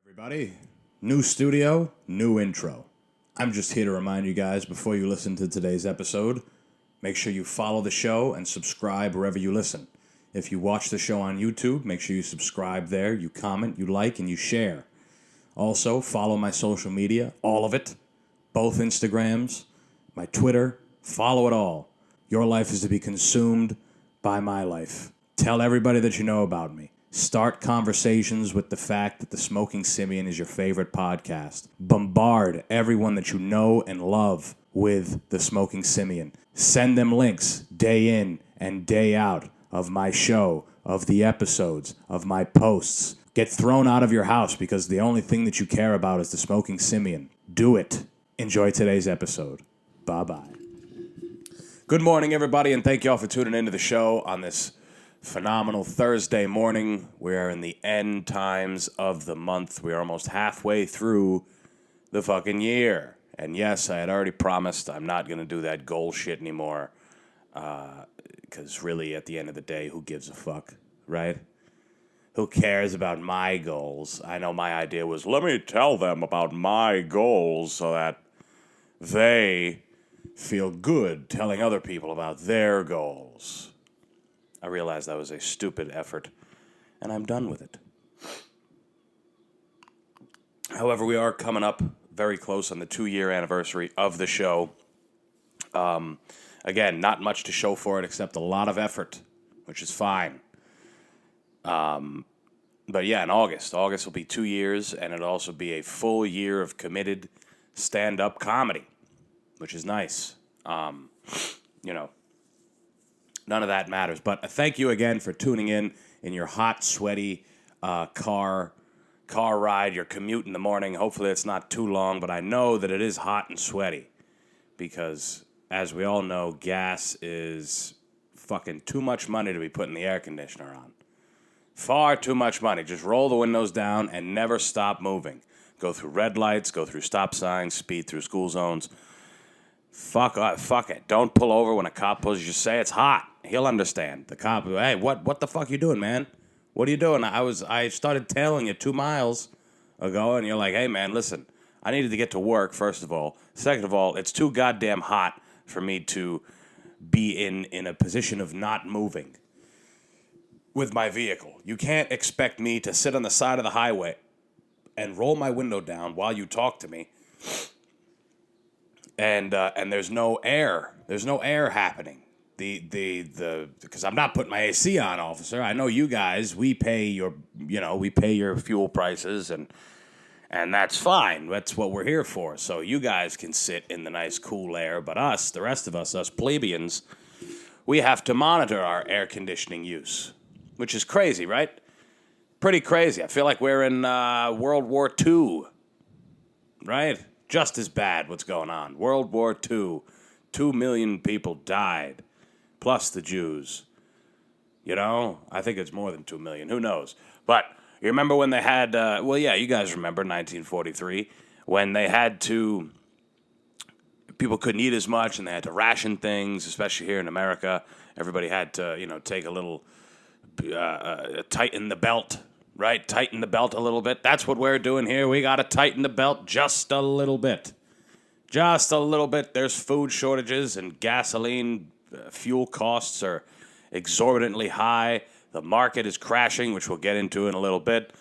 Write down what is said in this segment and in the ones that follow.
Everybody, new studio, new intro. I'm just here to remind you guys before you listen to today's episode, make sure you follow the show and subscribe wherever you listen. If you watch the show on YouTube, make sure you subscribe there, you comment, you like, and you share. Also, follow my social media, all of it, both Instagrams, my Twitter, follow it all. Your life is to be consumed by my life. Tell everybody that you know about me. Start conversations with the fact that the Smoking Simian is your favorite podcast. Bombard everyone that you know and love with the Smoking Simian. Send them links day in and day out of my show, of the episodes, of my posts. Get thrown out of your house because the only thing that you care about is the Smoking Simian. Do it. Enjoy today's episode. Bye-bye. Good morning, everybody, and thank you all for tuning into the show on this phenomenal Thursday morning. We are in the end times of the month. We are almost halfway through the fucking year. And yes, I had already promised I'm not going to do that goal shit anymore. Because really, at the end of the day, who gives a fuck, right? Who cares about my goals? I know my idea was, let me tell them about my goals so that they feel good telling other people about their goals. I realized that was a stupid effort, and I'm done with it. However, we are coming up very close on the 2-year anniversary of the show. Again, not much to show for it except a lot of effort, which is fine. But yeah, in August will be 2 years, and it'll also be a full year of committed stand-up comedy, which is nice. None of that matters. But thank you again for tuning in your hot, sweaty car ride, your commute in the morning. Hopefully it's not too long, but I know that it is hot and sweaty because, as we all know, gas is fucking too much money to be putting the air conditioner on. Far too much money. Just roll the windows down and never stop moving. Go through red lights, go through stop signs, speed through school zones. Fuck it. Don't pull over when a cop pulls you. Just say it's hot. He'll understand. The cop, hey, what the fuck you doing, man? What are you doing? I started tailing you 2 miles ago, and you're like, hey, man, listen, I needed to get to work, first of all. Second of all, it's too goddamn hot for me to be in a position of not moving with my vehicle. You can't expect me to sit on the side of the highway and roll my window down while you talk to me. And there's no air. There's no air happening. Because I'm not putting my AC on, officer. I know you guys. We pay your fuel prices, and that's fine. That's what we're here for. So you guys can sit in the nice cool air, but us, the rest of us plebeians, we have to monitor our air conditioning use, which is crazy, right? Pretty crazy. I feel like we're in World War II, right? Just as bad what's going on. World War II. 2 million people died, plus the Jews. I think it's more than 2 million. Who knows? But you remember when they had, you guys remember 1943, when they had to, people couldn't eat as much and they had to ration things, especially here in America. Everybody had to, take a little, tighten the belt. Right? Tighten the belt a little bit. That's what we're doing here. We got to tighten the belt just a little bit. Just a little bit. There's food shortages and gasoline fuel costs are exorbitantly high. The market is crashing, which we'll get into in a little bit.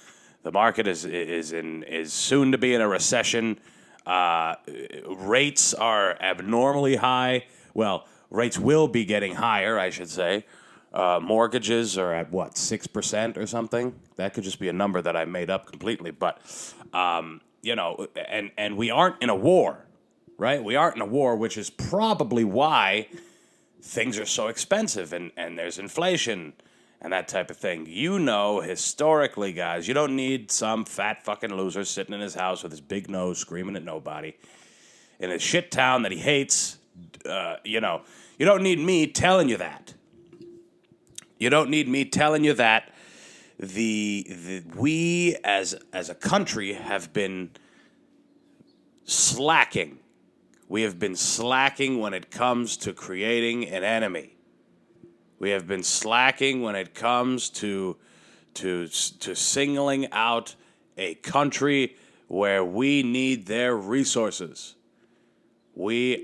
The market is soon to be in a recession. Rates are abnormally high. Well, rates will be getting higher, I should say. Mortgages are at, 6% or something? That could just be a number that I made up completely. But, and we aren't in a war, right? We aren't in a war, which is probably why things are so expensive and there's inflation and that type of thing. Historically, guys, you don't need some fat fucking loser sitting in his house with his big nose screaming at nobody in a shit town that he hates. You don't need me telling you that. You don't need me telling you that we as a country have been slacking. We have been slacking when it comes to creating an enemy. We have been slacking when it comes to singling out a country where we need their resources. We're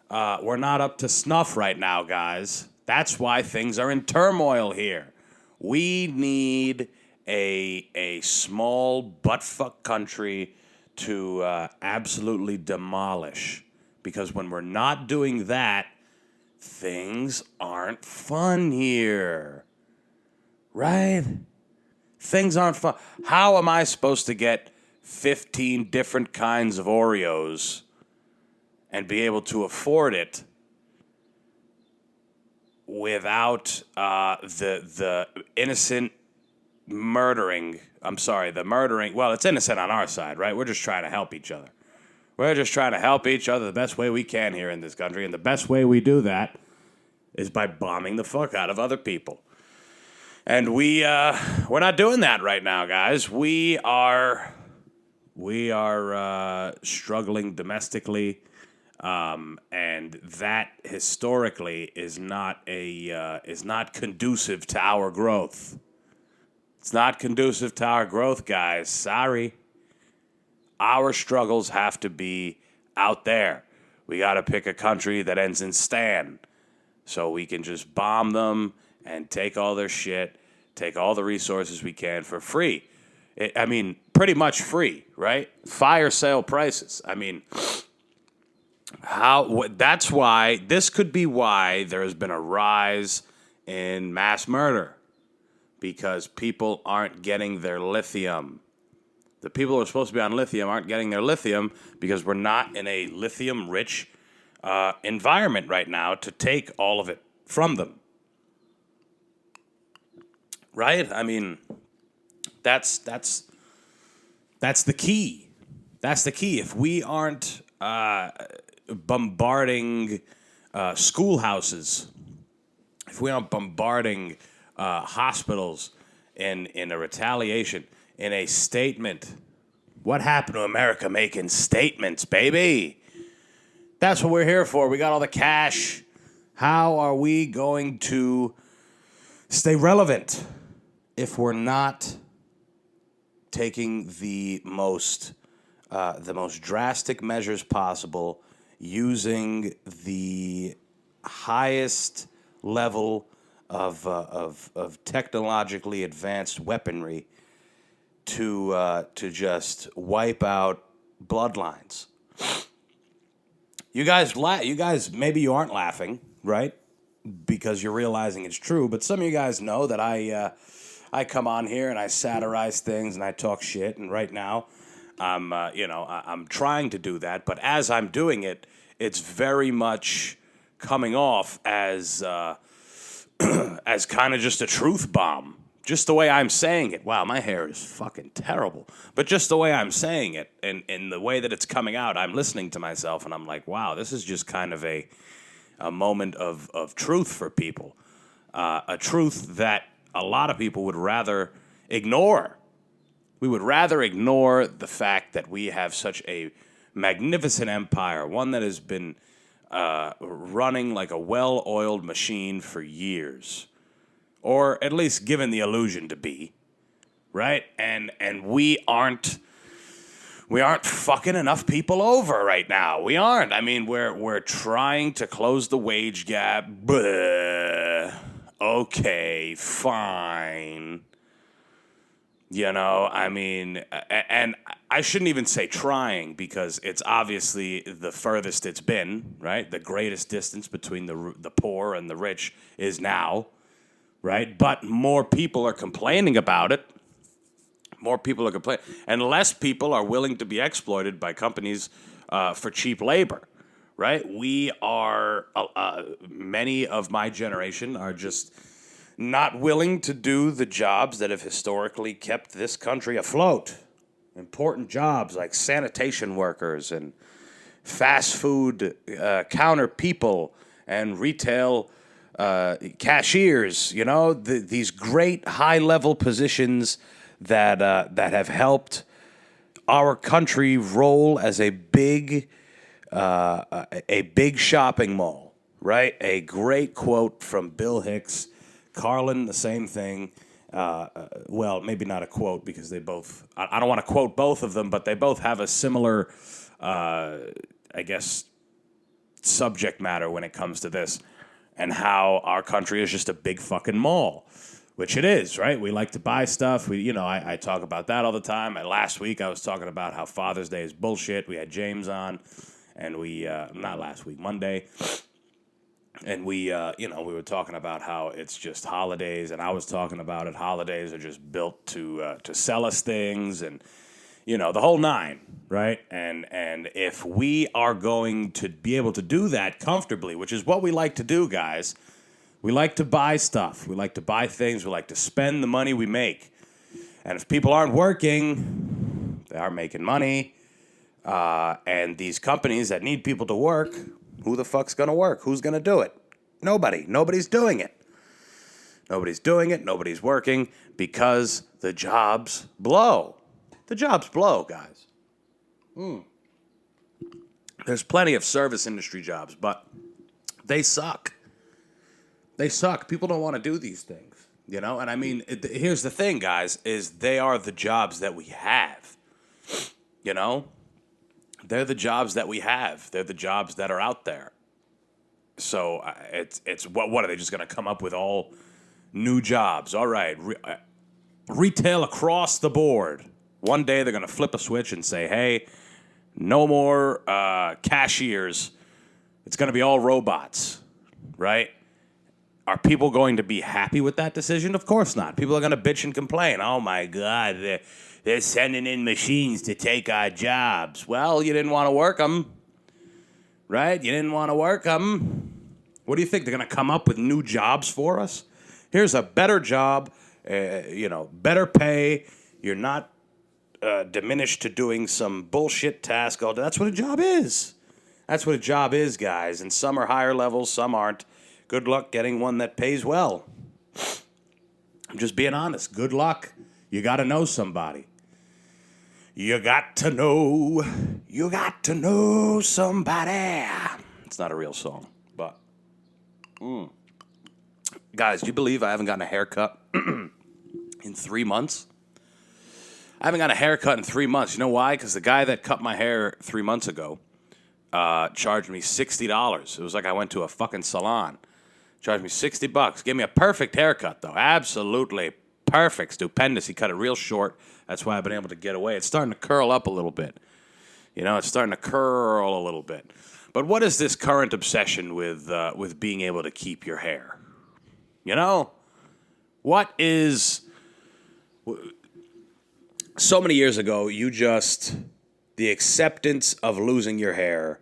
not up to snuff right now, guys. That's why things are in turmoil here. We need a small buttfuck country to absolutely demolish. Because when we're not doing that, things aren't fun here. Right? Things aren't fun. How am I supposed to get 15 different kinds of Oreos and be able to afford it without the innocent murdering? I'm sorry, the murdering. Well, it's innocent on our side, right? We're just trying to help each other. We're just trying to help each other the best way we can here in this country. And the best way we do that is by bombing the fuck out of other people. And we're not doing that right now, guys. We are struggling domestically, and that historically is not conducive to our growth. It's not conducive to our growth, guys. Sorry. Our struggles have to be out there. We got to pick a country that ends in stan, so we can just bomb them and take all their shit, take all the resources we can for free. Pretty much free, right? Fire sale prices. That's why, this could be why there has been a rise in mass murder, because people aren't getting their lithium. The people who are supposed to be on lithium aren't getting their lithium because we're not in a lithium-rich environment right now to take all of it from them. Right? That's the key. That's the key. If we aren't bombarding schoolhouses, if we aren't bombarding hospitals in a retaliation, in a statement. What happened to America making statements, baby? That's what we're here for. We got all the cash. How are we going to stay relevant if we're not taking the most drastic measures possible, using the highest level of technologically advanced weaponry to just wipe out bloodlines? You guys, maybe you aren't laughing, right? Because you're realizing it's true. But some of you guys know that I come on here and I satirize things and I talk shit. And right now, I'm trying to do that. But as I'm doing it, it's very much coming off as as kind of just a truth bomb. Just the way I'm saying it. Wow, my hair is fucking terrible. But just the way I'm saying it and the way that it's coming out, I'm listening to myself and I'm like, wow, this is just kind of a moment of truth for people. A truth that a lot of people would rather ignore. We would rather ignore the fact that we have such a magnificent empire, one that has been running like a well-oiled machine for years. Or at least given the illusion to be, right? And we aren't fucking enough people over right now. We aren't. We're trying to close the wage gap. Okay, fine. And I shouldn't even say trying, because it's obviously the furthest it's been, right? The greatest distance between the poor and the rich is now. Right? But more people are complaining about it. More people are complaining. And less people are willing to be exploited by companies for cheap labor. Right? We are, many of my generation are just not willing to do the jobs that have historically kept this country afloat. Important jobs like sanitation workers and fast food counter people and retail cashiers, these great high-level positions that have helped our country roll as a big shopping mall, right? A great quote from Bill Hicks. Carlin, the same thing. well, maybe not a quote because they both, I don't want to quote both of them, but they both have a similar, I guess, subject matter when it comes to this and how our country is just a big fucking mall, which it is, right? We like to buy stuff. I talk about that all the time. Last week I was talking about how Father's Day is bullshit. We had James on, and not last week, Monday. And we were talking about how it's just holidays, and I was talking about it. Holidays are just built to sell us things, and the whole nine, right? And if we are going to be able to do that comfortably, which is what we like to do, guys, we like to buy stuff, we like to buy things, we like to spend the money we make, and if people aren't working, they aren't making money, and these companies that need people to work. Who the fuck's going to work? Who's going to do it? Nobody. Nobody's doing it. Nobody's doing it. Nobody's working because the jobs blow. The jobs blow, guys. There's plenty of service industry jobs, but they suck. They suck. People don't want to do these things, And I mean, here's the thing, guys, is they are the jobs that we have, They're the jobs that we have. They're the jobs that are out there. So it's what are they just going to come up with all new jobs? All right, retail across the board. One day they're going to flip a switch and say, hey, no more cashiers. It's going to be all robots, right? Are people going to be happy with that decision? Of course not. People are going to bitch and complain. Oh, my God, they're sending in machines to take our jobs. Well, you didn't want to work them, right? You didn't want to work them. What do you think? They're going to come up with new jobs for us? Here's a better job, better pay. You're not diminished to doing some bullshit task all day. That's what a job is. That's what a job is, guys. And some are higher levels, some aren't. Good luck getting one that pays well. I'm just being honest. Good luck. You got to know somebody. You got to know somebody. It's not a real song, but guys, do you believe I haven't gotten a haircut in 3 months? I haven't got a haircut in 3 months. You know why? Because the guy that cut my hair 3 months ago charged me $60. It was like I went to a fucking salon. Charged me $60. Gave me a perfect haircut, though. Absolutely perfect. Stupendous. He cut it real short. That's why I've been able to get away. It's starting to curl up a little bit. It's starting to curl a little bit. But what is this current obsession with being able to keep your hair? What is... So many years ago, the acceptance of losing your hair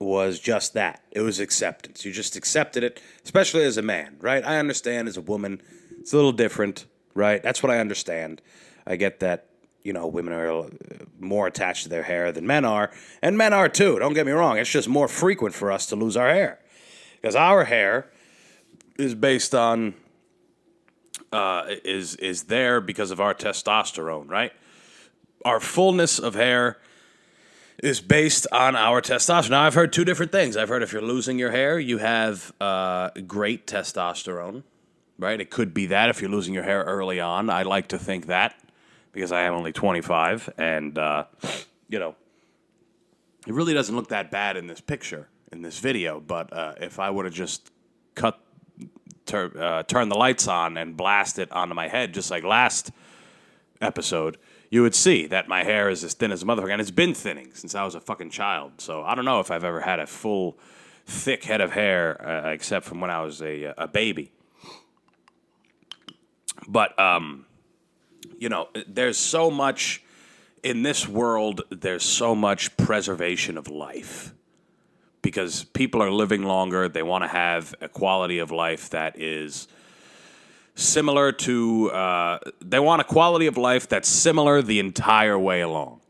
was just that. It was acceptance. You just accepted it, especially as a man, right? I understand as a woman, it's a little different, right? That's what I understand. I get that, women are more attached to their hair than men are, and men are too. Don't get me wrong. It's just more frequent for us to lose our hair because our hair is based on, is there because of our testosterone, right? Our fullness of hair is based on our testosterone. Now, I've heard two different things. I've heard if you're losing your hair, you have great testosterone, right? It could be that if you're losing your hair early on. I like to think that because I am only 25, and, it really doesn't look that bad in this picture, in this video, but if I would have just turn the lights on and blast it onto my head, just like last episode, you would see that my hair is as thin as a motherfucker, and it's been thinning since I was a fucking child. So I don't know if I've ever had a full, thick head of hair, except from when I was a baby. But, there's so much, in this world, there's so much preservation of life. Because people are living longer, they want to have a quality of life that is... similar to, they want a quality of life that's similar the entire way along.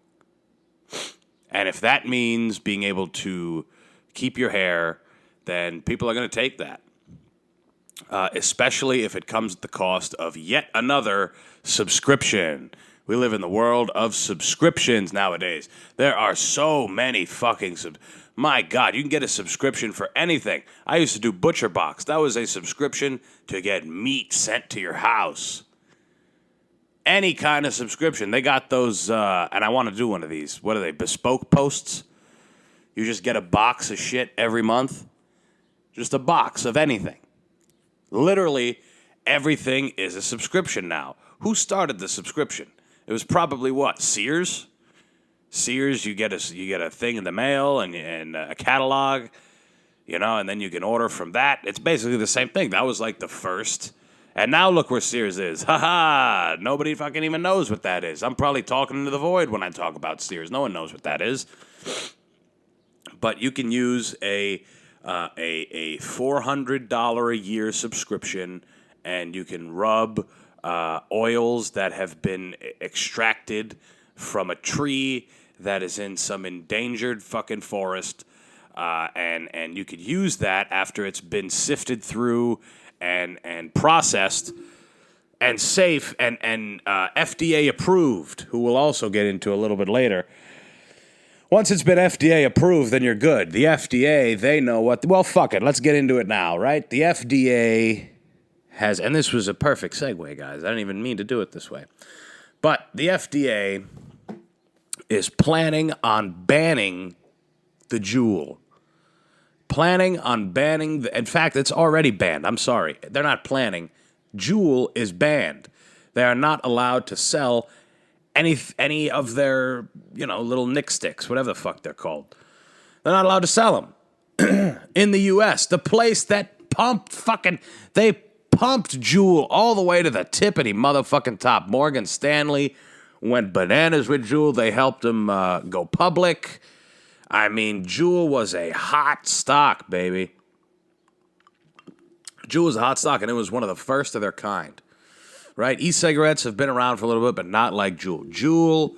And if that means being able to keep your hair, then people are going to take that. Especially if it comes at the cost of yet another subscription. We live in the world of subscriptions nowadays. There are so many fucking My God, you can get a subscription for anything. I used to do Butcher Box. That was a subscription to get meat sent to your house. any kind of subscription. They got those, and I want to do one of these. What are they, bespoke posts? You just get a box of shit every month. Just a box of anything. Literally, everything is a subscription now. Who started the subscription? It was probably what? Sears? Sears, you get a thing in the mail and a catalog, and then you can order from that. It's basically the same thing. That was like the first. And now look where Sears is. Ha! Nobody fucking even knows what that is. I'm probably talking into the void when I talk about Sears. No one knows what that is. But you can use a $400 a year subscription, and you can rub oils that have been extracted from a tree that is in some endangered fucking forest, and you could use that after it's been sifted through and processed and safe and FDA approved, who we'll also get into a little bit later. Once it's been FDA approved, then you're good. The FDA, they know what... Well, fuck it. Let's get into it now, right? The FDA has... And this was a perfect segue, guys. I didn't even mean to do it this way. But the FDA is planning on banning the JUUL. Planning on banning... In fact, it's already banned. I'm sorry. They're not planning. JUUL is banned. They are not allowed to sell any of their, little Nick sticks, whatever the fuck they're called. They're not allowed to sell them. In the U.S., the place that they pumped JUUL all the way to the tippity motherfucking top. Morgan Stanley went bananas with JUUL. They helped them go public. I mean, JUUL was a hot stock, baby. JUUL was a hot stock, and it was one of the first of their kind. Right? E-cigarettes have been around for a little bit, but not like JUUL.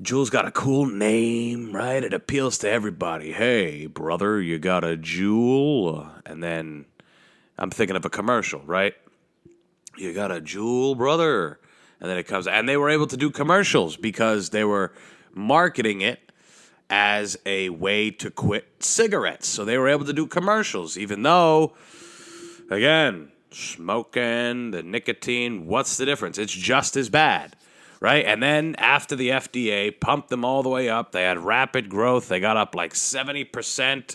JUUL's got a cool name, right? It appeals to everybody. Hey, brother, you got a JUUL? And then I'm thinking of a commercial, right? You got a JUUL, brother? And then it comes... And they were able to do commercials because they were marketing it as a way to quit cigarettes. So they were able to do commercials, even though, again... Smoking, the nicotine, what's the difference? It's just as bad, right? And then after the FDA pumped them all the way up, they had rapid growth. They got up like 70%.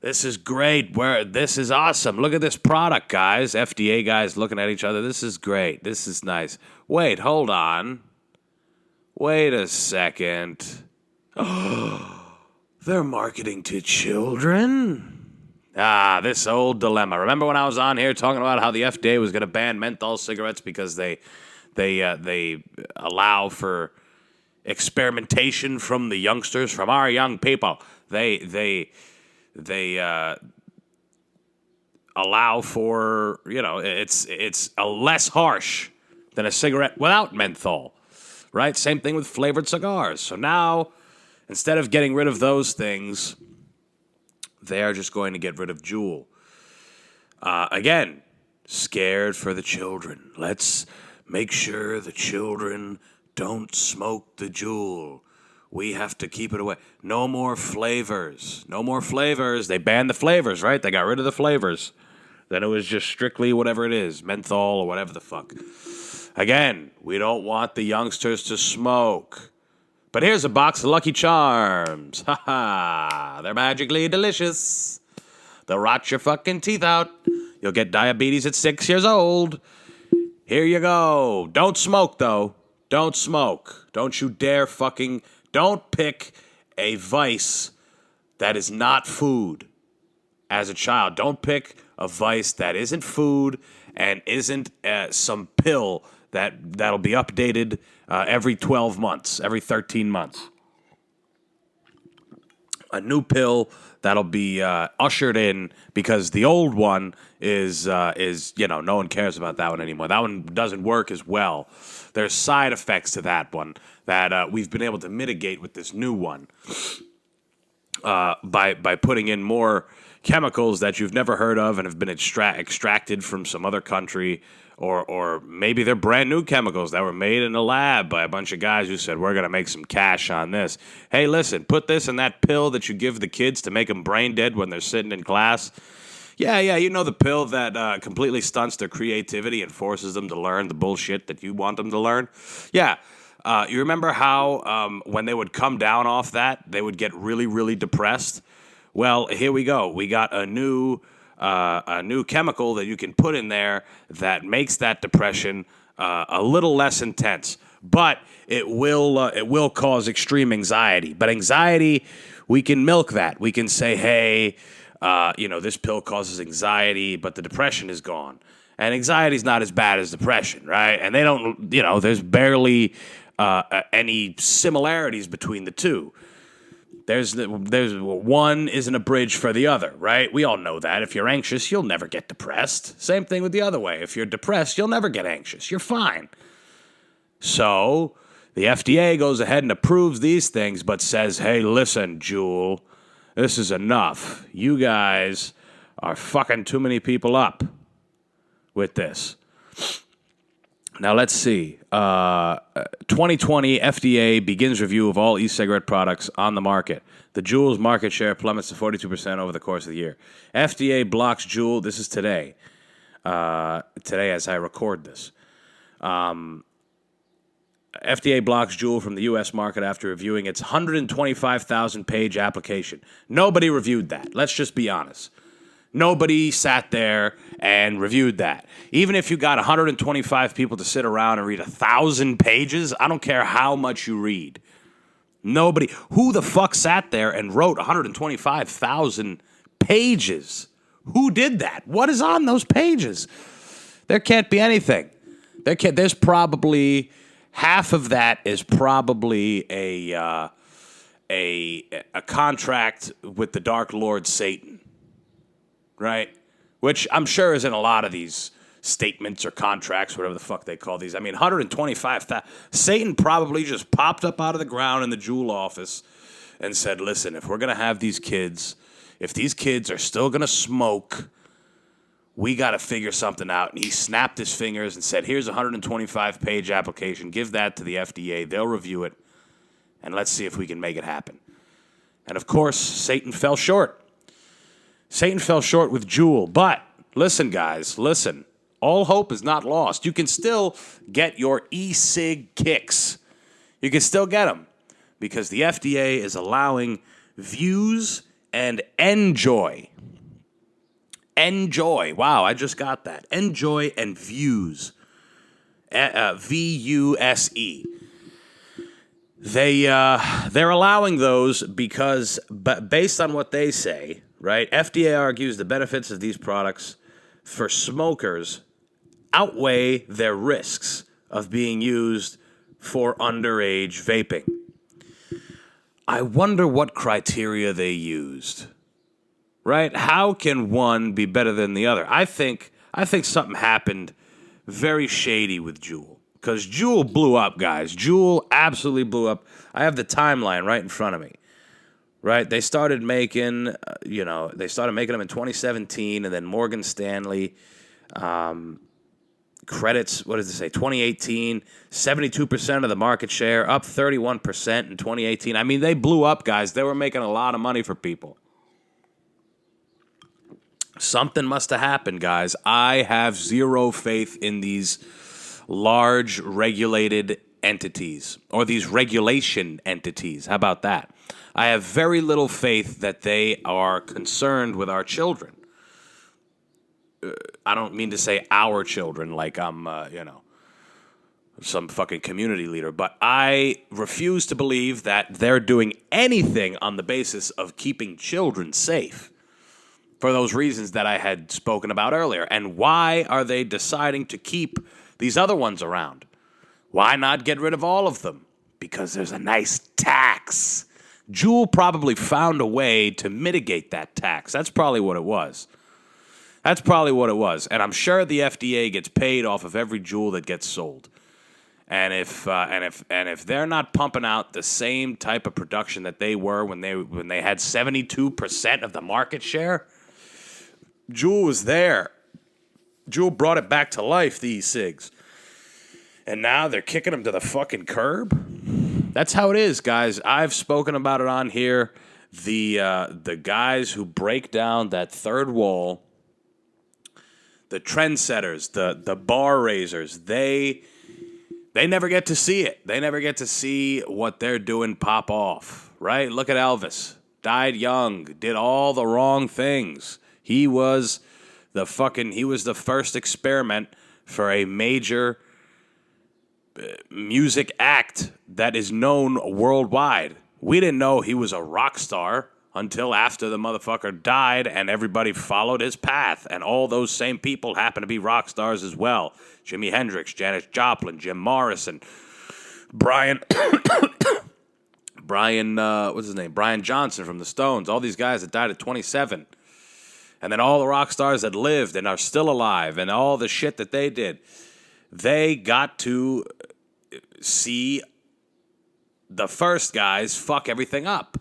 This is great. This is awesome. Look at this product, guys. FDA guys looking at each other. This is great. This is nice. Wait, hold on. Wait a second. They're marketing to children? This old dilemma. Remember when I was on here talking about how the FDA was going to ban menthol cigarettes because they allow for experimentation from the youngsters, from our young people. They allow for, it's a less harsh than a cigarette without menthol, right? Same thing with flavored cigars. So now, instead of getting rid of those things, they are just going to get rid of JUUL. Again, scared for the children. Let's make sure the children don't smoke the JUUL. We have to keep it away. No more flavors. No more flavors. They banned the flavors, right? They got rid of the flavors. Then it was just strictly whatever it is, menthol or whatever the fuck. Again, we don't want the youngsters to smoke. But here's a box of Lucky Charms. Ha ha. They're magically delicious. They'll rot your fucking teeth out. You'll get diabetes at 6 years old. Here you go. Don't smoke, though. Don't smoke. Don't you dare fucking... Don't pick a vice that is not food as a child. Don't pick a vice that isn't food and isn't some pill that'll be updated every 12 months, every 13 months. A new pill that'll be ushered in because the old one is no one cares about that one anymore. That one doesn't work as well. There's side effects to that one that we've been able to mitigate with this new one by putting in more chemicals that you've never heard of and have been extracted from some other country. Or maybe they're brand new chemicals that were made in a lab by a bunch of guys who said, we're going to make some cash on this. Hey, listen, put this in that pill that you give the kids to make them brain dead when they're sitting in class. Yeah, you know the pill that completely stunts their creativity and forces them to learn the bullshit that you want them to learn? Yeah. You remember how when they would come down off that, they would get really, really depressed? Well, here we go. We got a new chemical that you can put in there that makes that depression a little less intense. But it will cause extreme anxiety. But anxiety, we can milk that. We can say, hey, this pill causes anxiety, but the depression is gone. And anxiety is not as bad as depression, right? And they don't, there's barely any similarities between the two. There's one isn't a bridge for the other, right? We all know that. If you're anxious, you'll never get depressed. Same thing with the other way. If you're depressed, you'll never get anxious. You're fine. So the FDA goes ahead and approves these things, but says, hey, listen, JUUL, this is enough. You guys are fucking too many people up with this. Now, let's see. 2020, FDA begins review of all e-cigarette products on the market. The JUUL's market share plummets to 42% over the course of the year. FDA blocks JUUL. This is today. Today as I record this. FDA blocks JUUL from the U.S. market after reviewing its 125,000-page application. Nobody reviewed that. Let's just be honest. Nobody sat there and reviewed that. Even if you got 125 people to sit around and read 1,000 pages, I don't care how much you read. Nobody. Who the fuck sat there and wrote 125,000 pages? Who did that? What is on those pages? There can't be anything. There's probably half of that is probably a contract with the Dark Lord Satan. Right? Which I'm sure is in a lot of these statements or contracts, whatever the fuck they call these. I mean, 125,000. Satan probably just popped up out of the ground in the JUUL office and said, listen, if we're going to have these kids, if these kids are still going to smoke, we got to figure something out. And he snapped his fingers and said, here's a 125-page application. Give that to the FDA. They'll review it. And let's see if we can make it happen. And, of course, Satan fell short. Satan fell short with JUUL. But listen, guys, listen. All hope is not lost. You can still get your e-cig kicks. You can still get them because the FDA is allowing Views and Enjoy. Enjoy. Wow, I just got that. Enjoy and Views. V-U-S-E. They're allowing those because, based on what they say, right, FDA argues the benefits of these products for smokers outweigh their risks of being used for underage vaping. I wonder what criteria they used, right? How can one be better than the other? I think something happened very shady with JUUL. Because JUUL blew up, guys. JUUL absolutely blew up. I have the timeline right in front of me. Right? They started making, them in 2017, and then Morgan Stanley credits, what does it say, 2018, 72% of the market share, up 31% in 2018. I mean, they blew up, guys. They were making a lot of money for people. Something must have happened, guys. I have zero faith in these large regulated entities, or these regulation entities. How about that? I have very little faith that they are concerned with our children. I don't mean to say our children like I'm, some fucking community leader, but I refuse to believe that they're doing anything on the basis of keeping children safe for those reasons that I had spoken about earlier. And why are they deciding to keep these other ones around? Why not get rid of all of them? Because there's a nice tax. JUUL probably found a way to mitigate that tax. That's probably what it was. And I'm sure the FDA gets paid off of every JUUL that gets sold. And if they're not pumping out the same type of production that they were when they had 72% of the market share, JUUL was there. JUUL brought it back to life, the e-cigs. And now they're kicking them to the fucking curb. That's how it is, guys. I've spoken about it on here. The guys who break down that third wall the trendsetters, the bar raisers, they never get to see it. They never get to see what they're doing pop off, right? Look at Elvis. Died young, did all the wrong things. He was the first experiment for a major music act that is known worldwide. We didn't know he was a rock star until after the motherfucker died and everybody followed his path. And all those same people happen to be rock stars as well. Jimi Hendrix, Janis Joplin, Jim Morrison, Brian, what's his name? Brian Johnson from the Stones. All these guys that died at 27. And then all the rock stars that lived and are still alive and all the shit that they did. They got to see the first guys fuck everything up.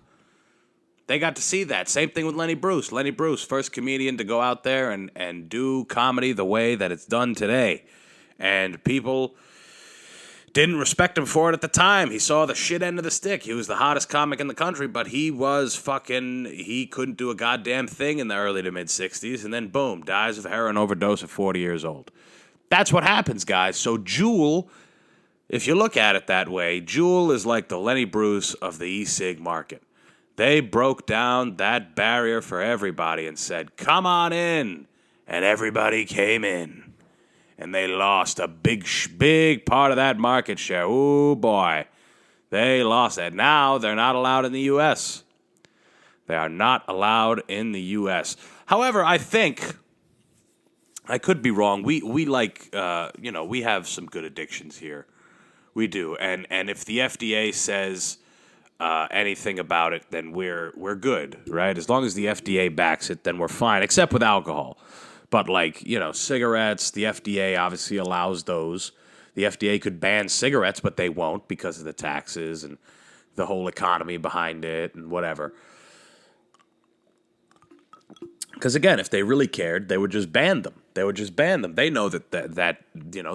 They got to see that. Same thing with Lenny Bruce. Lenny Bruce, first comedian to go out there and do comedy the way that it's done today. And people didn't respect him for it at the time. He saw the shit end of the stick. He was the hottest comic in the country, but he couldn't do a goddamn thing in the early to mid-60s. And then, boom, dies of heroin overdose at 40 years old. That's what happens, guys. So JUUL, if you look at it that way, JUUL is like the Lenny Bruce of the e-cig market. They broke down that barrier for everybody and said, come on in. And everybody came in. And they lost a big part of that market share. Ooh, boy. They lost it. Now they're not allowed in the U.S. They are not allowed in the U.S. However, I think, I could be wrong. We have some good addictions here. We do. And if the FDA says anything about it, then we're good, right? As long as the FDA backs it, then we're fine, except with alcohol. But cigarettes, the FDA obviously allows those. The FDA could ban cigarettes, but they won't because of the taxes and the whole economy behind it and whatever. Because again, if they really cared, they would just ban them. They know that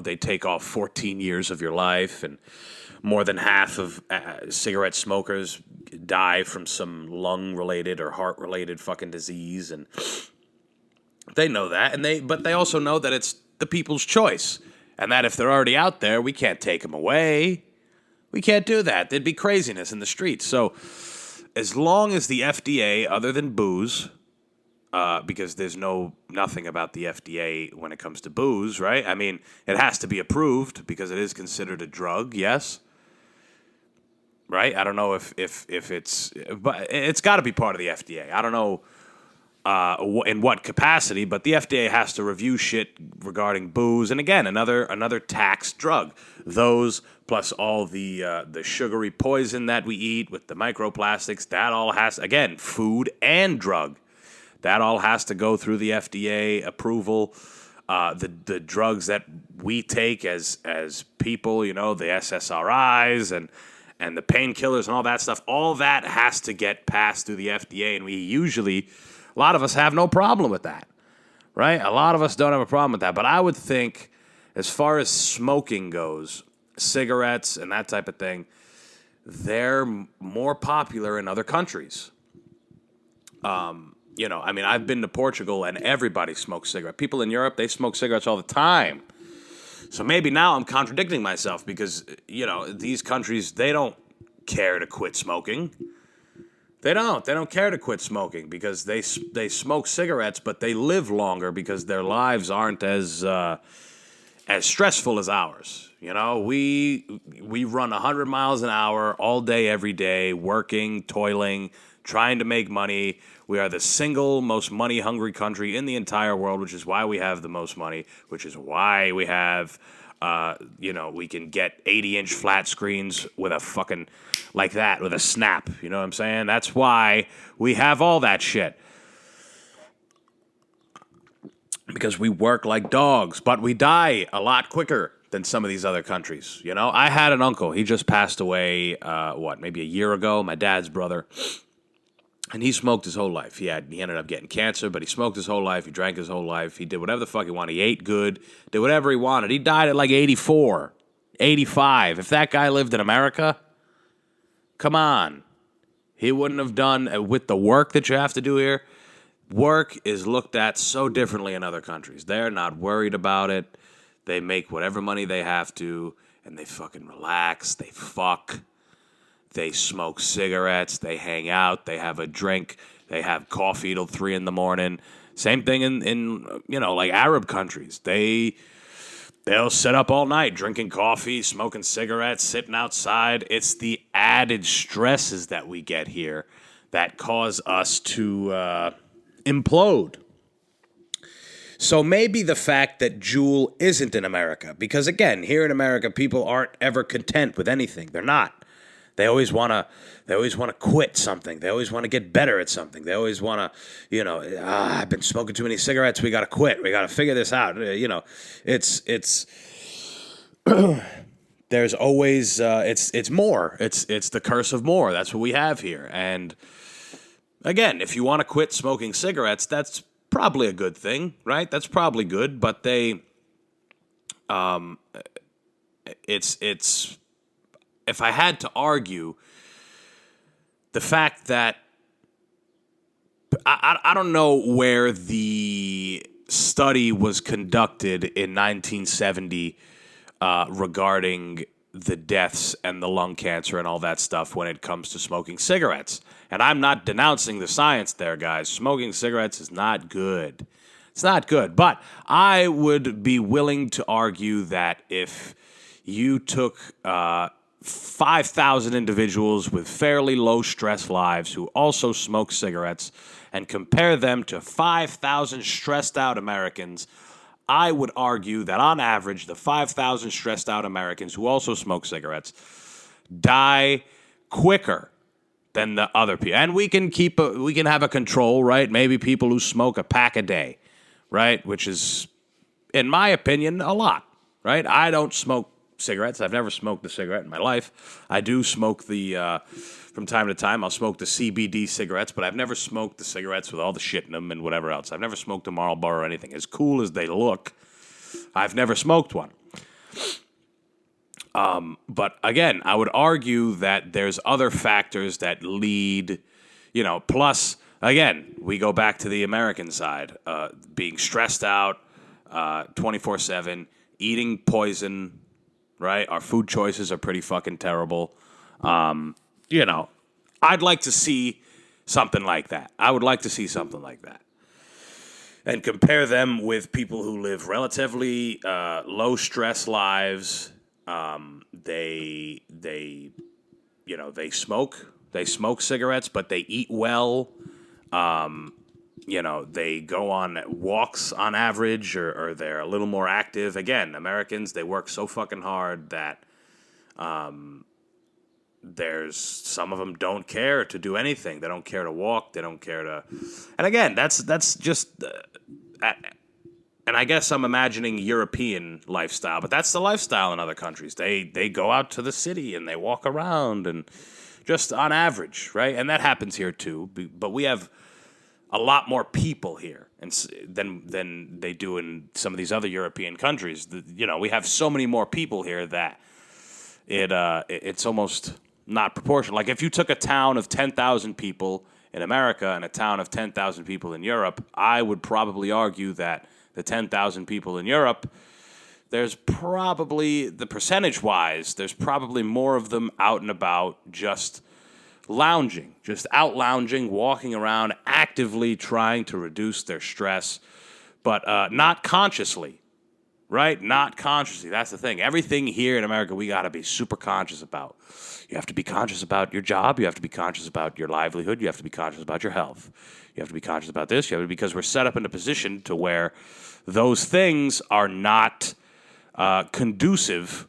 they take off 14 years of your life, and more than half of cigarette smokers die from some lung-related or heart-related fucking disease, and they know that. But they also know that it's the people's choice, and that if they're already out there, we can't take them away. We can't do that. There'd be craziness in the streets. So as long as the FDA, other than booze, because there's nothing about the FDA when it comes to booze, right? I mean, it has to be approved because it is considered a drug, yes? Right? I don't know if it's... But it's got to be part of the FDA. I don't know in what capacity, but the FDA has to review shit regarding booze. And again, another taxed drug. Those plus all the sugary poison that we eat with the microplastics, that all has... Again, food and drug. That all has to go through the FDA approval. The drugs that we take as people, the SSRIs and the painkillers and all that stuff, all that has to get passed through the FDA. And a lot of us have no problem with that, right? A lot of us don't have a problem with that. But I would think as far as smoking goes, cigarettes and that type of thing, they're more popular in other countries. I've been to Portugal and everybody smokes cigarettes. People in Europe, they smoke cigarettes all the time. So maybe now I'm contradicting myself because, these countries, they don't care to quit smoking. They don't care to quit smoking because they smoke cigarettes, but they live longer because their lives aren't as stressful as ours. We run 100 miles an hour all day, every day, working, toiling, trying to make money. We are the single most money-hungry country in the entire world, which is why we have the most money, which is why we have, we can get 80-inch flat screens with a fucking, like that, with a snap. You know what I'm saying? That's why we have all that shit. Because we work like dogs, but we die a lot quicker than some of these other countries. I had an uncle. He just passed away, maybe a year ago, my dad's brother. And he smoked his whole life. He ended up getting cancer, but he smoked his whole life. He drank his whole life. He did whatever the fuck he wanted. He ate good, did whatever he wanted. He died at like 84, 85. If that guy lived in America, come on. He wouldn't have done, with the work that you have to do here, work is looked at so differently in other countries. They're not worried about it. They make whatever money they have to, and they fucking relax. They fuck. They smoke cigarettes. They hang out. They have a drink. They have coffee till 3 a.m. Same thing in like Arab countries. They'll sit up all night drinking coffee, smoking cigarettes, sitting outside. It's the added stresses that we get here that cause us to implode. So maybe the fact that JUUL isn't in America, because again, here in America, people aren't ever content with anything. They're not. They always want to quit something. They always want to get better at something. They always want to, I've been smoking too many cigarettes. We got to quit. We got to figure this out. It's there's always it's more. It's the curse of more. That's what we have here. And again, if you want to quit smoking cigarettes, that's probably a good thing, right? That's probably good. But it's if I had to argue, the fact that I don't know where the study was conducted in 1970 regarding the deaths and the lung cancer and all that stuff when it comes to smoking cigarettes. And I'm not denouncing the science there, guys. Smoking cigarettes is not good. It's not good. But I would be willing to argue that if you took 5,000 individuals with fairly low stress lives who also smoke cigarettes and compare them to 5,000 stressed out Americans, I would argue that on average, the 5,000 stressed out Americans who also smoke cigarettes die quicker than the other people. And we can have a control, right? Maybe people who smoke a pack a day, right? Which is, in my opinion, a lot, right? I don't smoke cigarettes. I've never smoked a cigarette in my life. I do smoke from time to time, I'll smoke the CBD cigarettes, but I've never smoked the cigarettes with all the shit in them and whatever else. I've never smoked a Marlboro or anything. As cool as they look, I've never smoked one. But again, I would argue that there's other factors that lead, plus, again, we go back to the American side, being stressed out 24/7, eating poison, right? Our food choices are pretty fucking terrible. I'd like to see something like that. I would like to see something like that. And compare them with people who live relatively low stress lives. They smoke cigarettes, but they eat well. They go on walks on average, or they're a little more active. Again, Americans, they work so fucking hard that there's some of them don't care to do anything. They don't care to walk. They don't care to. And again, that's just. And I guess I'm imagining European lifestyle, but that's the lifestyle in other countries. They go out to the city and they walk around, and just on average, right? And that happens here too. But we have a lot more people here than they do in some of these other European countries. We have so many more people here that it's almost not proportional. Like if you took a town of 10,000 people in America and a town of 10,000 people in Europe, I would probably argue that the 10,000 people in Europe, there's probably, the percentage-wise, there's probably more of them out and about just lounging, just out lounging, walking around, actively trying to reduce their stress, but not consciously, right? Not consciously. That's the thing. Everything here in America we got to be super conscious about. You have to be conscious about your job. You have to be conscious about your livelihood. You have to be conscious about your health. You have to be conscious about this. Because we're set up in a position to where those things are not conducive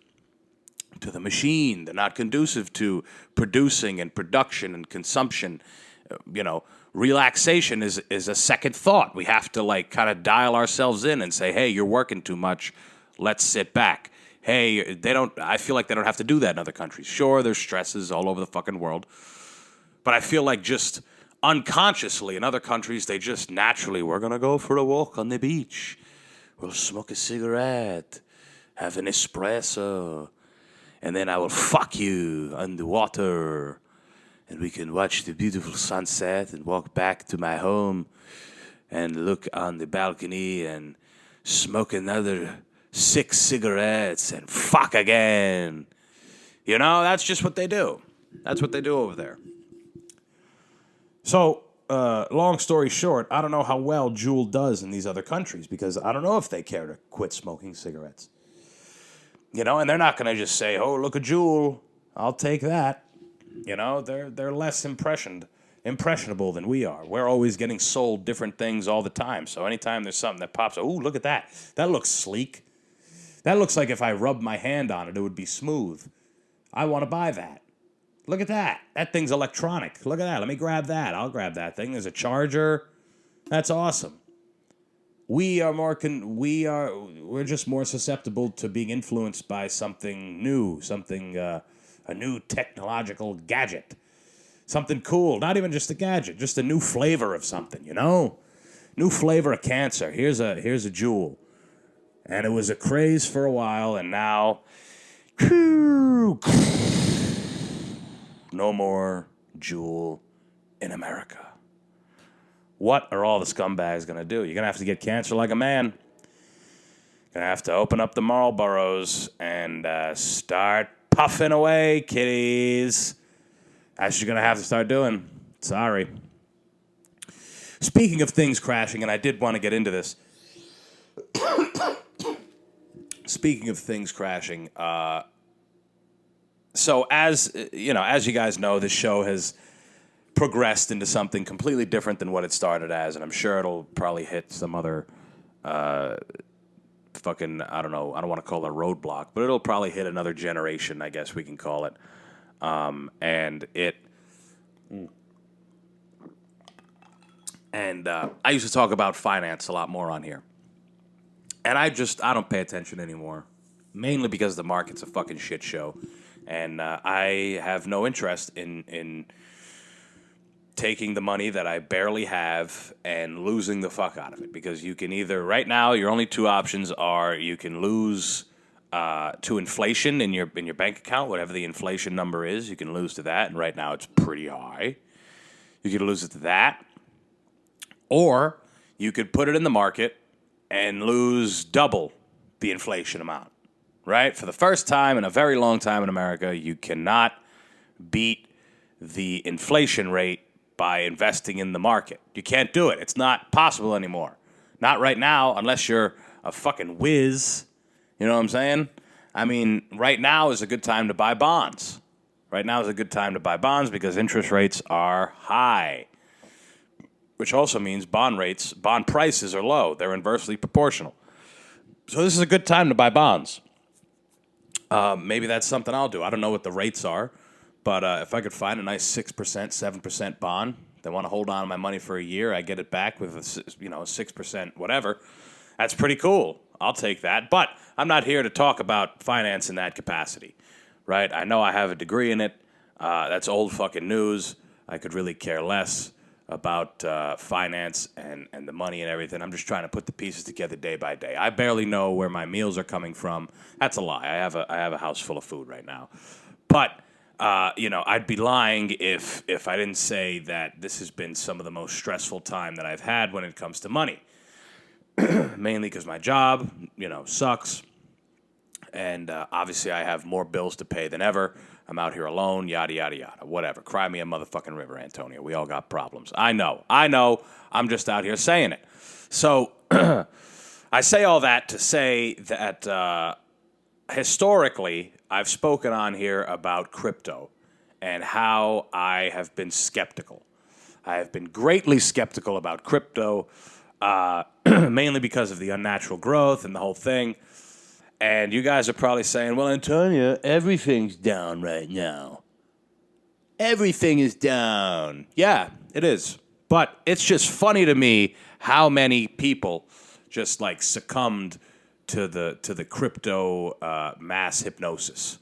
to the machine. They're not conducive to producing and production and consumption. Relaxation is a second thought. We have to kind of dial ourselves in and say, hey, you're working too much. Let's sit back. Hey, I feel like they don't have to do that in other countries. Sure, there's stresses all over the fucking world. But I feel like just unconsciously in other countries, they just naturally, we're going to go for a walk on the beach. We'll smoke a cigarette, have an espresso, and then I will fuck you on the water. And we can watch the beautiful sunset and walk back to my home and look on the balcony and smoke another 6 cigarettes and fuck again. You know, that's just what they do. That's what they do over there. So, long story short, I don't know how well JUUL does in these other countries because I don't know if they care to quit smoking cigarettes. You know, and they're not going to just say, oh, look at JUUL, I'll take that. You know, they're less impressionable than we are. We're always getting sold different things all the time. So anytime there's something that pops up, ooh, look at that. That looks sleek. That looks like if I rubbed my hand on it, it would be smooth. I want to buy that. Look at that. That thing's electronic. Look at that. Let me grab that. I'll grab that thing. There's a charger. That's awesome. We're just more susceptible to being influenced by something new, a new technological gadget. Something cool. Not even just a gadget, just a new flavor of something, you know? New flavor of cancer. Here's a JUUL. And it was a craze for a while, and now no more JUUL in America. What are all the scumbags going to do? You're going to have to get cancer like a man. Going to have to open up the Marlboros and start puffing away, kiddies. That's what you're going to have to start doing. Sorry. Speaking of things crashing, and I did want to get into this. Speaking of things crashing, so as you guys know, this show has progressed into something completely different than what it started as, and I'm sure it'll probably hit some other I don't know, I don't want to call it a roadblock, but it'll probably hit another generation, I guess we can call it. And I used to talk about finance a lot more on here. And I don't pay attention anymore, mainly because the market's a fucking shit show. And I have no interest in taking the money that I barely have and losing the fuck out of it. Because you can either, right now, your only two options are you can lose to inflation in your bank account, whatever the inflation number is, you can lose to that. And right now it's pretty high. You could lose it to that. Or you could put it in the market and lose double the inflation amount, right? For the first time in a very long time in America, you cannot beat the inflation rate by investing in the market. You can't do it. It's not possible anymore. Not right now, unless you're a fucking whiz. You know what I'm saying? I mean, right now is a good time to buy bonds. Right now is a good time to buy bonds because interest rates are high, which also means bond prices are low. They're inversely proportional. So this is a good time to buy bonds. Maybe that's something I'll do. I don't know what the rates are, but if I could find a nice 6%, 7% bond, they want to hold on to my money for a year, I get it back with a 6% whatever. That's pretty cool. I'll take that. But I'm not here to talk about finance in that capacity, right? I know I have a degree in it. That's old fucking news. I could really care less about finance and the money and everything. I'm just trying to put the pieces together day by day. I barely know where my meals are coming from. That's a lie. I have a house full of food right now. But I'd be lying if I didn't say that this has been some of the most stressful time that I've had when it comes to money. Mainly because my job, sucks. And obviously I have more bills to pay than ever. I'm out here alone, yada, yada, yada. Whatever. Cry me a motherfucking river, Antonio. We all got problems. I know. I'm just out here saying it. So I say all that to say that historically, I've spoken on here about crypto and how I have been skeptical. I have been greatly skeptical about crypto, mainly because of the unnatural growth and the whole thing. And you guys are probably saying, well, Antonio, everything's down right now. Everything is down. Yeah, it is. But it's just funny to me how many people just succumbed to the crypto mass hypnosis.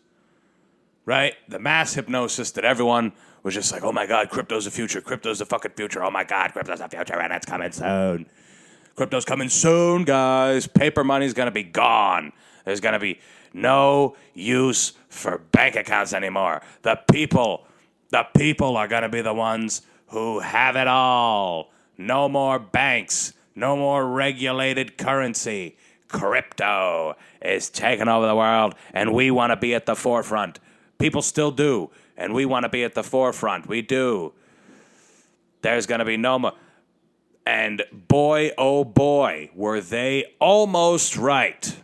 Right? The mass hypnosis that everyone was just like, oh my God, crypto's the future. Crypto's the fucking future. Oh my God, crypto's the future and it's coming soon. Crypto's coming soon, guys. Paper money's going to be gone. There's going to be no use for bank accounts anymore. The people are going to be the ones who have it all. No more banks No more regulated currency. Crypto is taking over the world, and we want to be at the forefront. People still do, and we want to be at the forefront. We do. There's going to be no more. And boy, oh boy, were they almost right.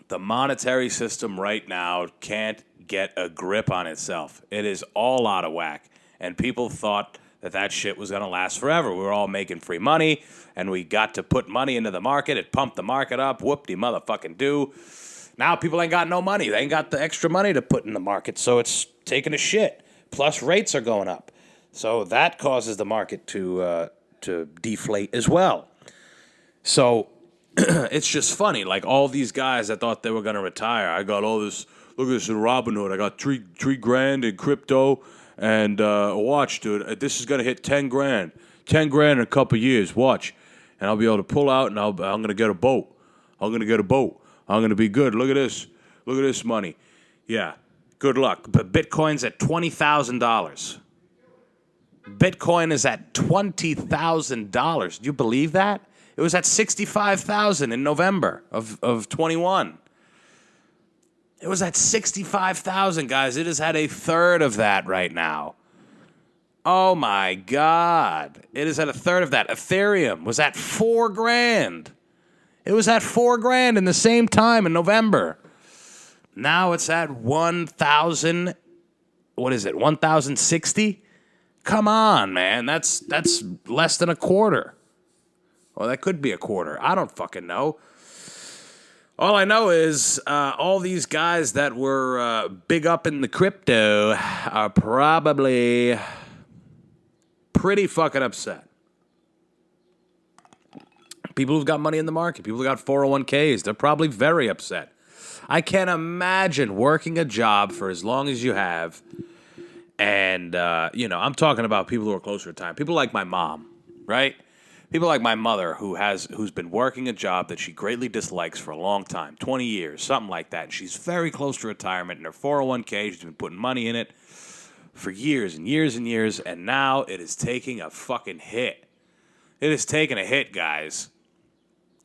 The monetary system right now can't get a grip on itself. It is all out of whack. And people thought that shit was going to last forever. We were all making free money, and we got to put money into the market. It pumped the market up. Whoop-de-motherfucking do. Now people ain't got no money. They ain't got the extra money to put in the market, so it's taking a shit. Plus rates are going up. So that causes the market to deflate as well. So it's just funny. Like all these guys that thought they were going to retire. I got all this. Look at this in Robinhood. I got three grand in crypto. And watch, dude, this is going to hit 10 grand. 10 grand in a couple years. Watch. And I'll be able to pull out, and I'm going to get a boat. I'm going to be good. Look at this. Look at this money. Yeah, good luck. But Bitcoin's at $20,000. Bitcoin is at $20,000. Do you believe that? It was at $65,000 in November of 21. It was at 65,000, guys. It has had a third of that right now. Oh, my God. It is at a third of that. Ethereum was at $4 grand. It was at $4 grand in the same time in November. Now it's at 1,000. What is it? 1,060? Come on, man. That's less than a quarter. Well, that could be a quarter. I don't fucking know. All I know is all these guys that were big up in the crypto are probably pretty fucking upset. People who've got money in the market, people who've got 401ks, they're probably very upset. I can't imagine working a job for as long as you have. And, I'm talking about people who are closer to time. People like my mom, right? People like my mother who's been working a job that she greatly dislikes for a long time, 20 years, something like that. And she's very close to retirement, and her 401k, she's been putting money in it for years and years and years, and now it is taking a fucking hit. It is taking a hit, guys.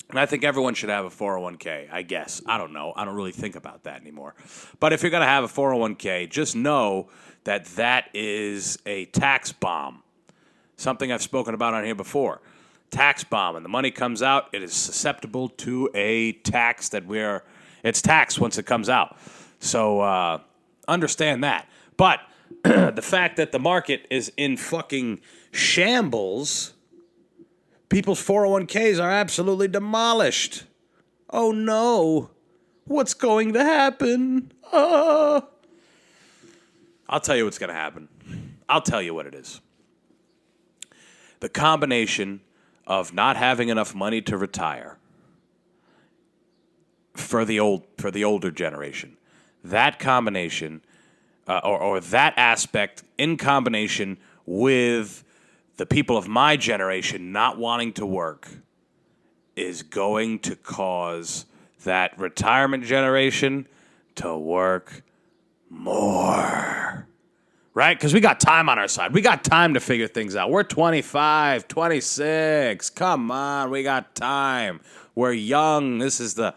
And I think everyone should have a 401k, I guess. I don't know. I don't really think about that anymore. But if you're going to have a 401k, just know that is a tax bomb. Something I've spoken about on here before. Tax bomb. And the money comes out, it is susceptible to a tax it's taxed once it comes out. So understand that. But the fact that the market is in fucking shambles, people's 401ks are absolutely demolished. Oh no. What's going to happen? I'll tell you what's going to happen. I'll tell you what it is. The combination of not having enough money to retire for the older generation. That combination or that aspect in combination with the people of my generation not wanting to work is going to cause that retirement generation to work more. Right? Because we got time on our side. We got time to figure things out. We're 25, 26. Come on, we got time. We're young. This is the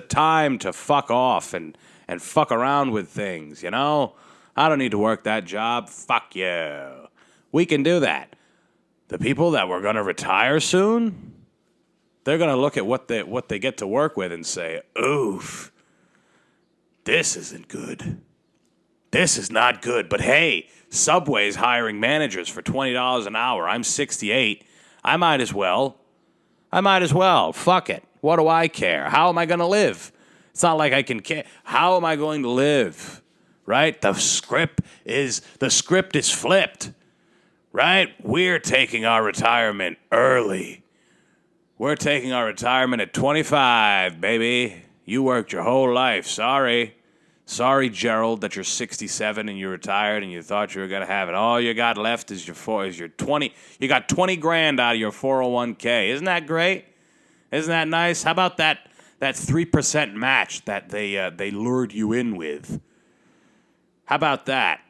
time to fuck off and fuck around with things, you know? I don't need to work that job. Fuck you. We can do that. The people that were going to retire soon, they're going to look at what they get to work with and say, oof, this isn't good. This is not good. But hey, Subway's hiring managers for $20 an hour. I'm 68. I might as well. Fuck it. What do I care? How am I going to live? It's not like I can care. How am I going to live? Right? The script is flipped. Right? We're taking our retirement early. We're taking our retirement at 25, baby. You worked your whole life. Sorry, Gerald, that you're 67 and you're retired and you thought you were going to have it. All you got left is your 20. You got 20 grand out of your 401k. Isn't that great? Isn't that nice? How about that 3% match that they lured you in with? How about that?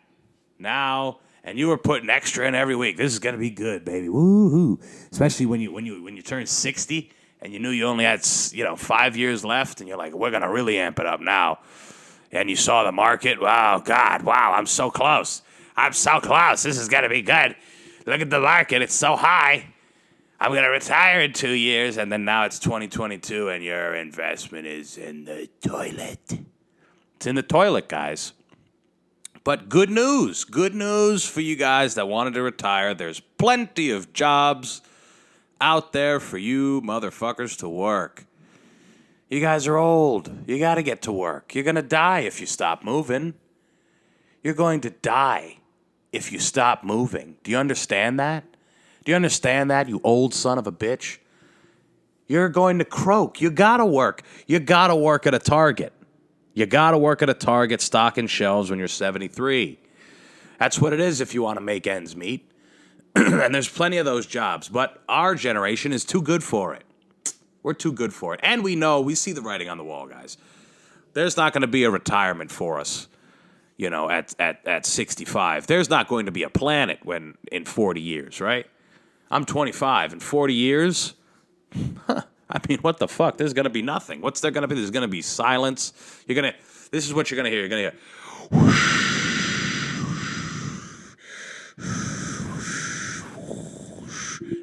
Now and you were putting extra in every week. This is gonna be good, baby. Woohoo! Especially when you turn 60 and you knew you only had 5 years left, and you're like, we're gonna really amp it up now. And you saw the market. Wow, God, wow! I'm so close. I'm so close. This is gonna be good. Look at the market. It's so high. I'm gonna retire in 2 years, and then now it's 2022, and your investment is in the toilet. It's in the toilet, guys. But good news for you guys that wanted to retire. There's plenty of jobs out there for you motherfuckers to work. You guys are old. You got to get to work. You're going to die if you stop moving. You're going to die if you stop moving. Do you understand that? Do you understand that, you old son of a bitch? You're going to croak. You got to work. You got to work at a Target. You got to work at a Target stocking shelves when you're 73. That's what it is if you want to make ends meet. And there's plenty of those jobs. But our generation is too good for it. We're too good for it. And we see the writing on the wall, guys. There's not going to be a retirement for us, at 65. There's not going to be a planet in 40 years, right? I'm 25. In 40 years, I mean, what the fuck? There's going to be nothing. What's there going to be? There's going to be silence. This is what you're going to hear. You're going to hear.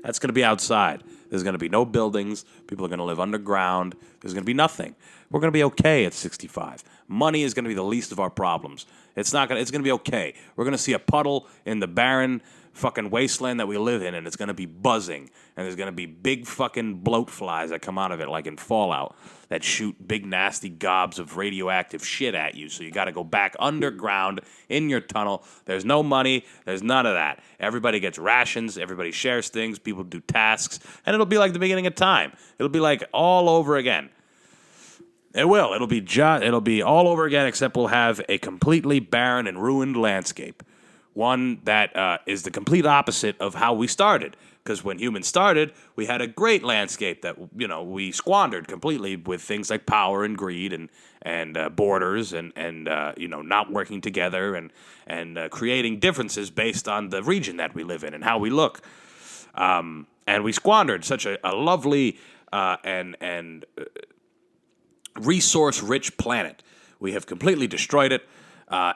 That's going to be outside. There's going to be no buildings. People are going to live underground. There's going to be nothing. We're going to be okay at 65. Money is going to be the least of our problems. It's going to be okay. We're going to see a puddle in the barren fucking wasteland that we live in, and it's going to be buzzing, and there's going to be big fucking bloat flies that come out of it, like in Fallout, that shoot big nasty gobs of radioactive shit at you. So you got to go back underground in your tunnel. There's no money. There's none of that. Everybody gets rations. Everybody shares things. People do tasks, and it'll be like the beginning of time. It'll be like all over again. It will. It'll be all over again, except we'll have a completely barren and ruined landscape. One that is the complete opposite of how we started. Because when humans started, we had a great landscape that, we squandered completely with things like power and greed and borders and not working together and creating differences based on the region that we live in and how we look. And we squandered such a lovely and resource-rich planet. We have completely destroyed it.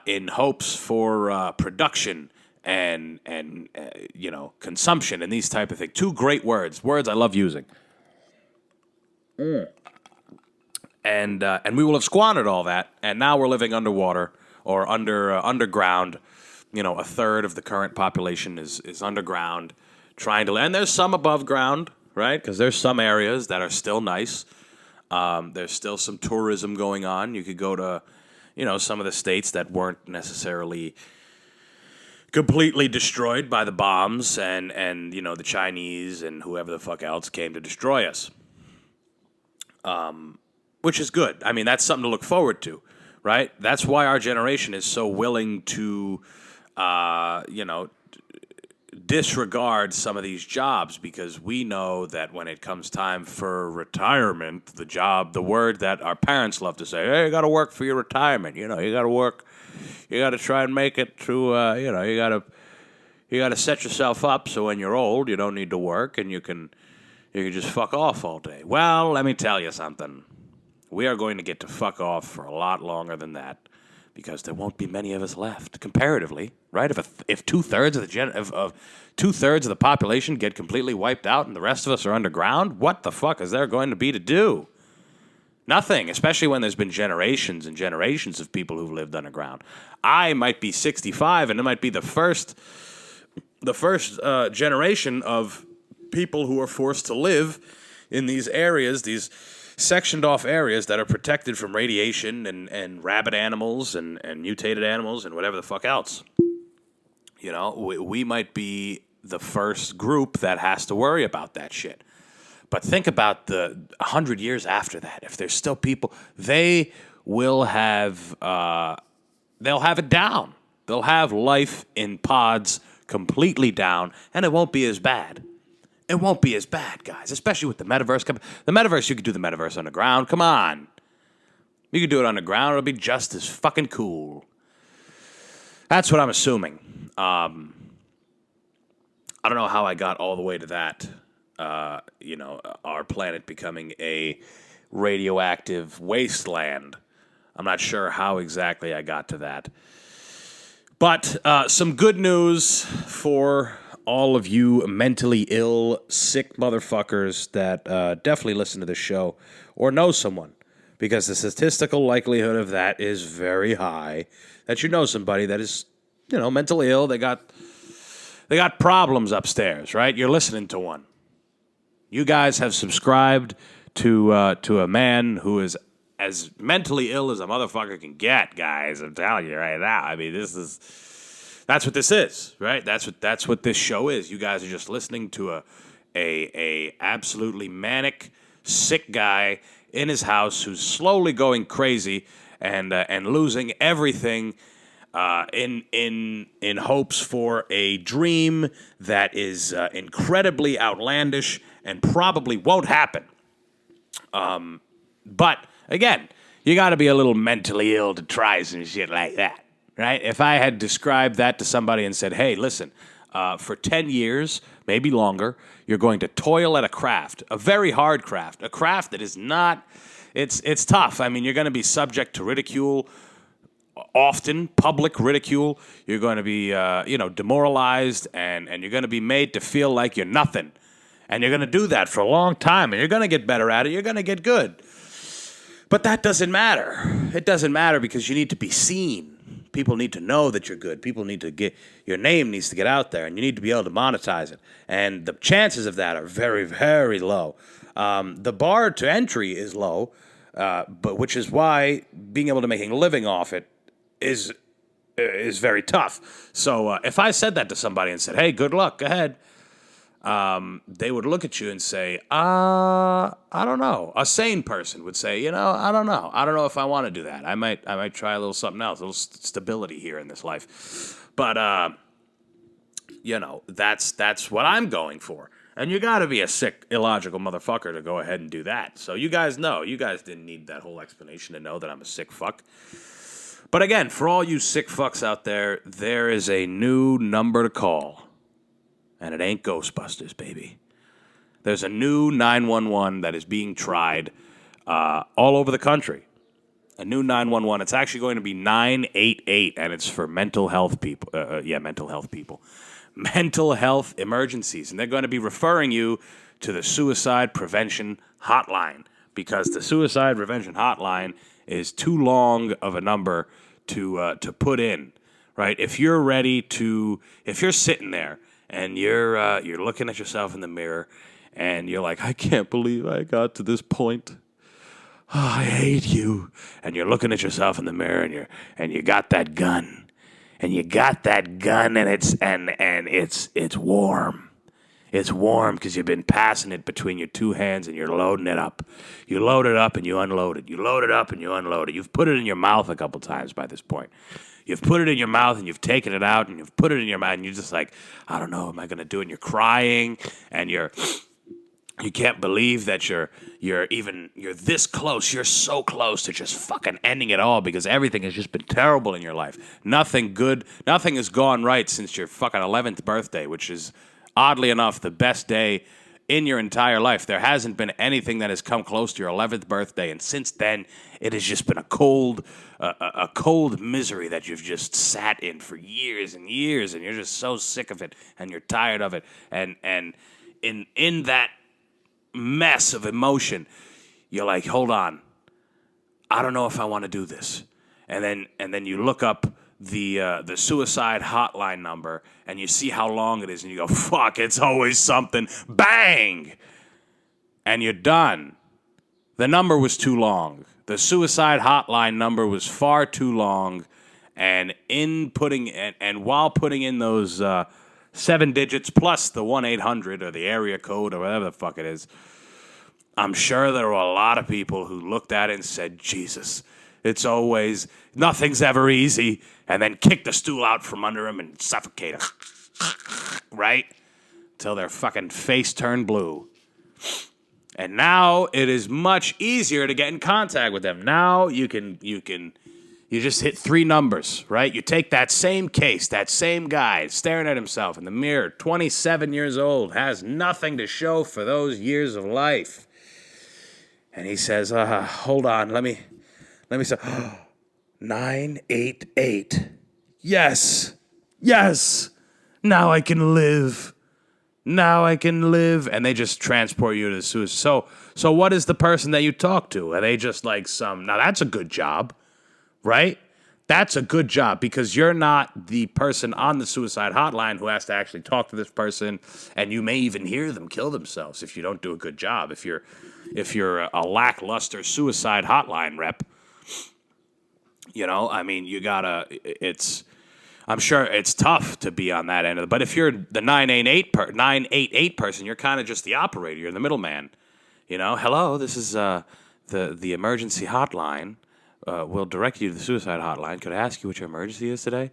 In hopes for production and consumption and these type of things. Two great words I love using. And we will have squandered all that, and now we're living underwater or underground. A third of the current population is underground, and there's some above ground, right? Because there's some areas that are still nice. There's still some tourism going on. You could go to some of the states that weren't necessarily completely destroyed by the bombs and the Chinese and whoever the fuck else came to destroy us. Which is good. I mean, that's something to look forward to, right? That's why our generation is so willing to, disregard some of these jobs, because we know that when it comes time for retirement, the word that our parents love to say, hey, you got to work for your retirement. You got to work. You got to try and make it through. You got to set yourself up so when you're old, you don't need to work and you can just fuck off all day. Well, let me tell you something. We are going to get to fuck off for a lot longer than that. Because there won't be many of us left, comparatively, right? If 2/3 of the population get completely wiped out and the rest of us are underground, what the fuck is there going to be to do? Nothing, especially when there's been generations and generations of people who've lived underground. I might be 65, and it might be the first generation of people who are forced to live in these areas, these sectioned off areas that are protected from radiation and rabid animals and mutated animals and whatever the fuck else. We might be the first group that has to worry about that shit. But think about the 100 years after that. If there's still people, they will have, they'll have it down. They'll have life in pods completely down, and it won't be as bad. It won't be as bad, guys, especially with the metaverse. The metaverse, you could do the metaverse underground. Come on. You could do it underground. It'll be just as fucking cool. That's what I'm assuming. I don't know how I got all the way to that. Our planet becoming a radioactive wasteland. I'm not sure how exactly I got to that. But some good news for all of you mentally ill, sick motherfuckers that definitely listen to this show or know someone, because the statistical likelihood of that is very high, that you know somebody that is, mentally ill. They got problems upstairs, right? You're listening to one. You guys have subscribed to a man who is as mentally ill as a motherfucker can get, guys. I'm telling you right now. I mean, that's what this is, right? That's what this show is. You guys are just listening to a absolutely manic, sick guy in his house who's slowly going crazy and losing everything in hopes for a dream that is incredibly outlandish and probably won't happen. But again, you got to be a little mentally ill to try some shit like that, right? If I had described that to somebody and said, hey, listen, for 10 years, maybe longer, you're going to toil at a craft, a very hard craft, a craft that is not, it's tough. I mean, you're going to be subject to ridicule, often public ridicule. You're going to be, demoralized, and you're going to be made to feel like you're nothing. And you're going to do that for a long time, and you're going to get better at it. You're going to get good. But that doesn't matter. It doesn't matter because you need to be seen. People need to know that you're good. People need to your name needs to get out there, and you need to be able to monetize it. And the chances of that are very, very low. The bar to entry is low, but which is why being able to make a living off it is very tough. So if I said that to somebody and said, hey, good luck, go ahead, they would look at you and say, I don't know. A sane person would say, I don't know. I don't know if I want to do that. I might try a little something else, a little stability here in this life. But, that's what I'm going for. And you got to be a sick, illogical motherfucker to go ahead and do that. So you guys know. You guys didn't need that whole explanation to know that I'm a sick fuck. But again, for all you sick fucks out there, there is a new number to call. And it ain't Ghostbusters, baby. There's a new 911 that is being tried all over the country. A new 911. It's actually going to be 988, and it's for mental health people. Mental health people. Mental health emergencies. And they're going to be referring you to the suicide prevention hotline, because the suicide prevention hotline is too long of a number to put in, right? If you're sitting there, and you're looking at yourself in the mirror, and you're like, I can't believe I got to this point. Oh, I hate you. And you're looking at yourself in the mirror, and you got that gun, and it's warm. It's warm because you've been passing it between your two hands, and you're loading it up. You load it up and you unload it. You load it up and you unload it. You've put it in your mouth a couple times by this point. You've put it in your mouth, and you've taken it out, and you've put it in your mouth, and you're just like, I don't know, am I going to do it? And you're crying, and you can't believe that you're this close. You're so close to just fucking ending it all, because everything has just been terrible in your life. Nothing has gone right since your fucking 11th birthday, which is, oddly enough, the best day in your entire life. There hasn't been anything that has come close to your 11th birthday, and since then, it has just been a cold misery that you've just sat in for years and years, and you're just so sick of it, and you're tired of it, and in that mess of emotion, you're like, hold on, I don't know if I want to do this, and then you look up the suicide hotline number, and you see how long it is, and you go, fuck, it's always something. Bang! And you're done. The number was too long. The suicide hotline number was far too long, and while putting in those 7 digits plus the 1-800 or the area code or whatever the fuck it is, I'm sure there were a lot of people who looked at it and said, Jesus, nothing's ever easy, and then kick the stool out from under him and suffocate him, right? Till their fucking face turned blue. And now it is much easier to get in contact with them. Now you can You just hit 3 numbers, right? You take that same case, that same guy staring at himself in the mirror, 27 years old, has nothing to show for those years of life. And he says, hold on, let me say, 988. Yes, now I can live. And they just transport you to the suicide. So what is the person that you talk to? Are they just like now that's a good job, right? That's a good job because you're not the person on the suicide hotline who has to actually talk to this person, and you may even hear them kill themselves if you don't do a good job. If you're a lackluster suicide hotline rep, I mean, I'm sure it's tough to be on that end of it. But if you're the 988 person, you're kind of just the operator. You're the middleman. Hello, this is the emergency hotline. We'll direct you to the suicide hotline. Could I ask you what your emergency is today?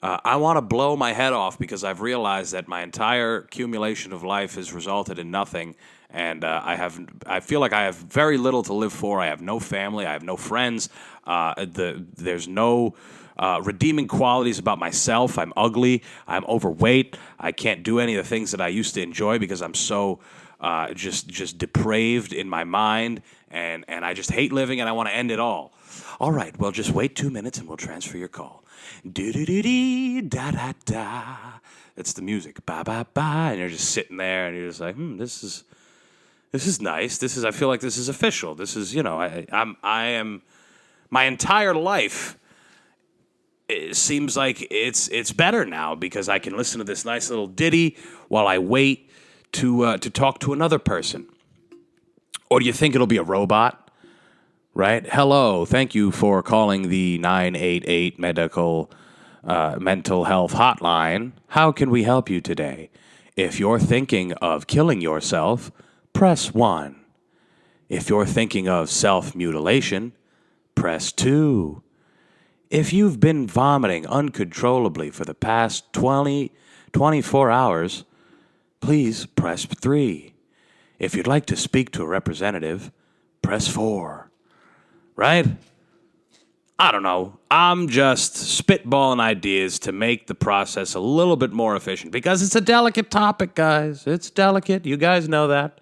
I want to blow my head off because I've realized that my entire accumulation of life has resulted in nothing, and I feel like I have very little to live for. I have no family. I have no friends. There's no redeeming qualities about myself. I'm ugly. I'm overweight. I can't do any of the things that I used to enjoy because I'm so just depraved in my mind, and I just hate living, and I want to end it all. All right, well, just wait 2 minutes, and we'll transfer your call. Do-do-do-dee, da-da-da. It's the music. Ba-ba-ba. And you're just sitting there, and you're just like, this is nice. I feel like this is official. This is, I am, my entire life, it seems like it's better now because I can listen to this nice little ditty while I wait to talk to another person. Or do you think it'll be a robot? Right? Hello, thank you for calling the 988 mental health hotline. How can we help you today? If you're thinking of killing yourself, press 1. If you're thinking of self-mutilation, press 2. If you've been vomiting uncontrollably for the past 24 hours, please press 3. If you'd like to speak to a representative, press 4. Right? I don't know. I'm just spitballing ideas to make the process a little bit more efficient because it's a delicate topic, guys. It's delicate. You guys know that.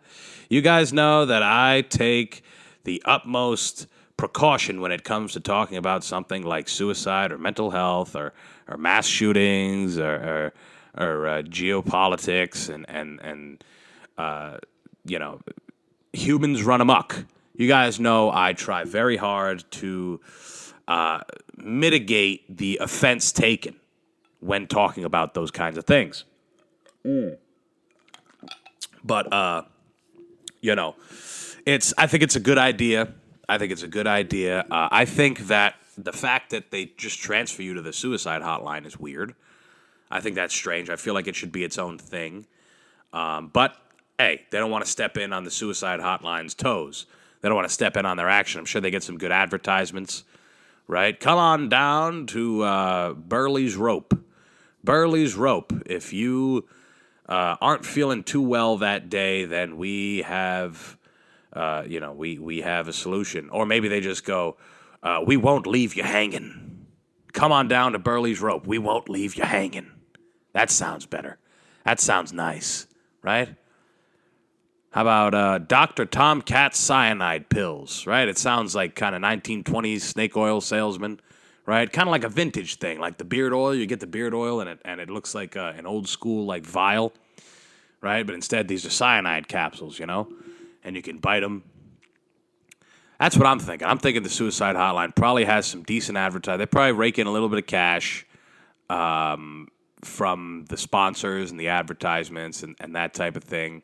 You guys know that I take the utmost precaution when it comes to talking about something like suicide or mental health or mass shootings or geopolitics and humans run amok. You guys know I try very hard to mitigate the offense taken when talking about those kinds of things. But, I think it's a good idea. I think that the fact that they just transfer you to the suicide hotline is weird. I think that's strange. I feel like it should be its own thing. But, hey, they don't want to step in on the suicide hotline's toes. They don't want to step in on their action. I'm sure they get some good advertisements, right? Come on down to Burley's Rope. Burley's Rope. If you aren't feeling too well that day, then we have, we have a solution. Or maybe they just go, we won't leave you hanging. Come on down to Burley's Rope. We won't leave you hanging. That sounds better. That sounds nice, right? How about Dr. Tomcat's cyanide pills, right? It sounds like kind of 1920s snake oil salesman, right? Kind of like a vintage thing, like the beard oil. You get the beard oil, and it looks like an old school like vial, right? But instead, these are cyanide capsules, and you can bite them. That's what I'm thinking. I'm thinking the suicide hotline probably has some decent advertising. They probably rake in a little bit of cash from the sponsors and the advertisements and that type of thing.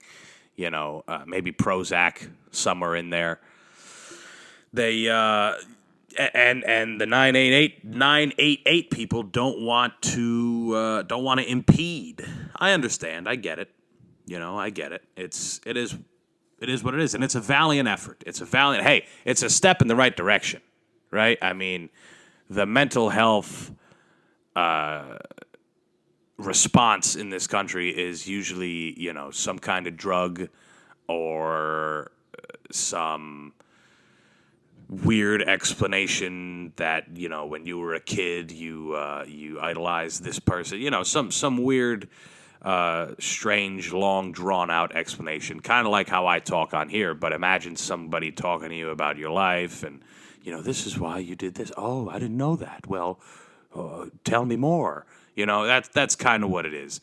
Maybe Prozac somewhere in there. They and the 988 people don't want to impede. I understand. I get it. I get it. It is what it is, and it's a valiant effort. It's a step in the right direction, right? I mean, the mental health response in this country is usually, some kind of drug or some weird explanation that, you know, when you were a kid, you idolized this person. You know, some weird, strange, long, drawn-out explanation. Kind of like how I talk on here, but imagine somebody talking to you about your life and, you know, this is why you did this. Oh, I didn't know that. Well, tell me more. You know, that's kind of what it is.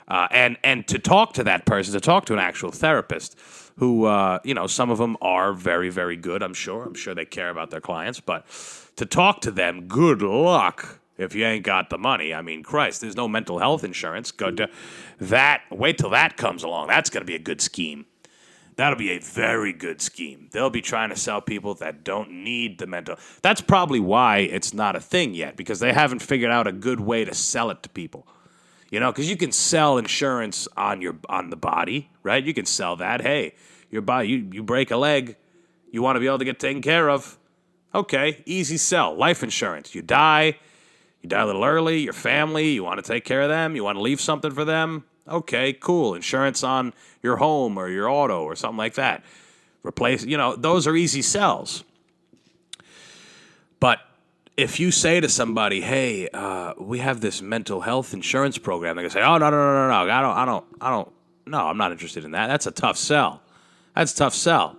And to talk to that person, to talk to an actual therapist who, you know, some of them are very, very good, I'm sure. I'm sure they care about their clients. But to talk to them, good luck if you ain't got the money. I mean, Christ, there's no mental health insurance. Go to that. Wait till that comes along. That's going to be a good scheme. That'll be a very good scheme. They'll be trying to sell people that don't need the mental. That's probably why it's not a thing yet, because they haven't figured out a good way to sell it to people. You know, because you can sell insurance on the body, right? You can sell that. Hey, your body, you break a leg, you want to be able to get taken care of. Okay, easy sell. Life insurance. You die a little early, your family, you want to take care of them, you want to leave something for them. Okay, cool. Insurance on your home or your auto or something like that. Replace, you know, those are easy sells. But if you say to somebody, hey, we have this mental health insurance program, they're going to say, oh, no, I'm not interested in that. That's a tough sell. That's a tough sell.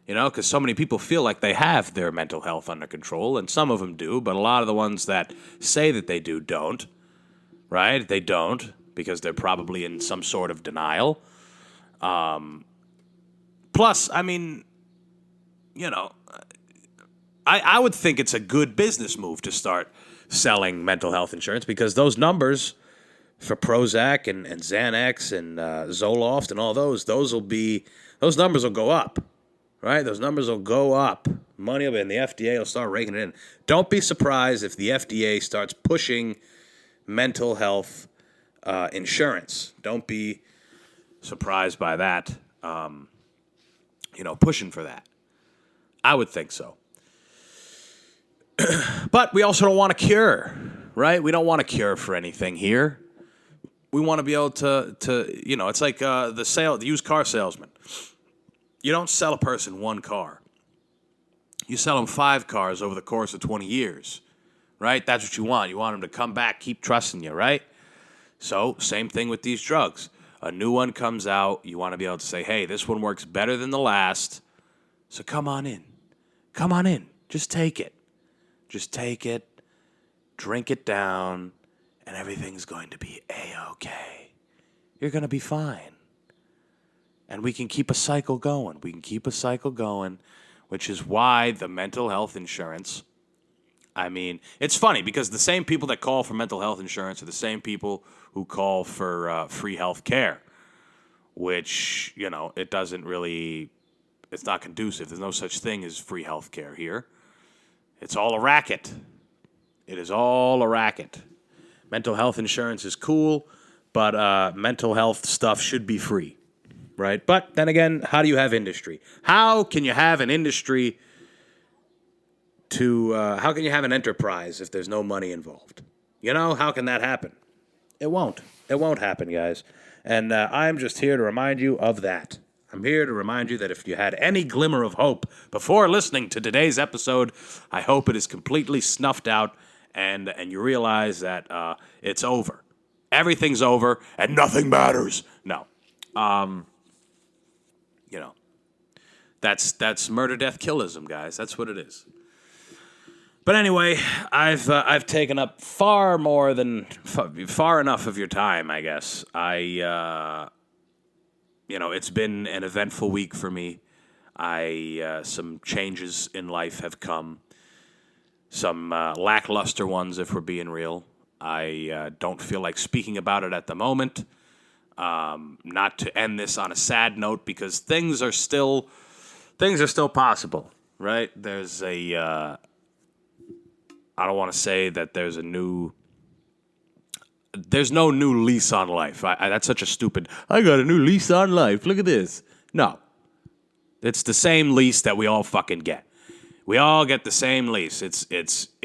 You know, because so many people feel like they have their mental health under control, and some of them do, but a lot of the ones that say that they do don't, right? They don't, because they're probably in some sort of denial. Plus, I mean, you know, I would think it's a good business move to start selling mental health insurance, because those numbers for Prozac and Xanax and Zoloft and all those numbers will go up, right? Those numbers will go up. Money will be, and the FDA will start raking it in. Don't be surprised if the FDA starts pushing mental health insurance. Don't be surprised by that. Pushing for that. I would think so. But we also don't want a cure, right? We don't want a cure for anything here. We want to be able to it's like the used car salesman. You don't sell a person one car. You sell them 5 cars over the course of 20 years, right? That's what you want. You want them to come back, keep trusting you, right? So, same thing with these drugs. A new one comes out. You want to be able to say, hey, this one works better than the last. So come on in. Come on in. Just take it. Just take it. Drink it down. And everything's going to be A-okay. You're going to be fine. And we can keep a cycle going. Which is why the mental health insurance, I mean, it's funny because the same people that call for mental health insurance are the same people who call for free health care, which, it's not conducive. There's no such thing as free health care here. It's all a racket. It is all a racket. Mental health insurance is cool, but mental health stuff should be free, right? But then again, how do you have industry? How can you have an industry how can you have an enterprise if there's no money involved? How can that happen? It won't. It won't happen, guys. And I'm just here to remind you of that. I'm here to remind you that if you had any glimmer of hope before listening to today's episode, I hope it is completely snuffed out and you realize that it's over. Everything's over and nothing matters. No. That's murder, death, killism, guys. That's what it is. But anyway, I've taken up far enough of your time, I guess. It's been an eventful week for me. Some changes in life have come. Some lackluster ones, if we're being real. I don't feel like speaking about it at the moment. Not to end this on a sad note, because things are still possible, right? There's I don't want to say that there's no new lease on life. That's such a stupid, I got a new lease on life. Look at this. No. It's the same lease that we all fucking get. We all get the same lease. It's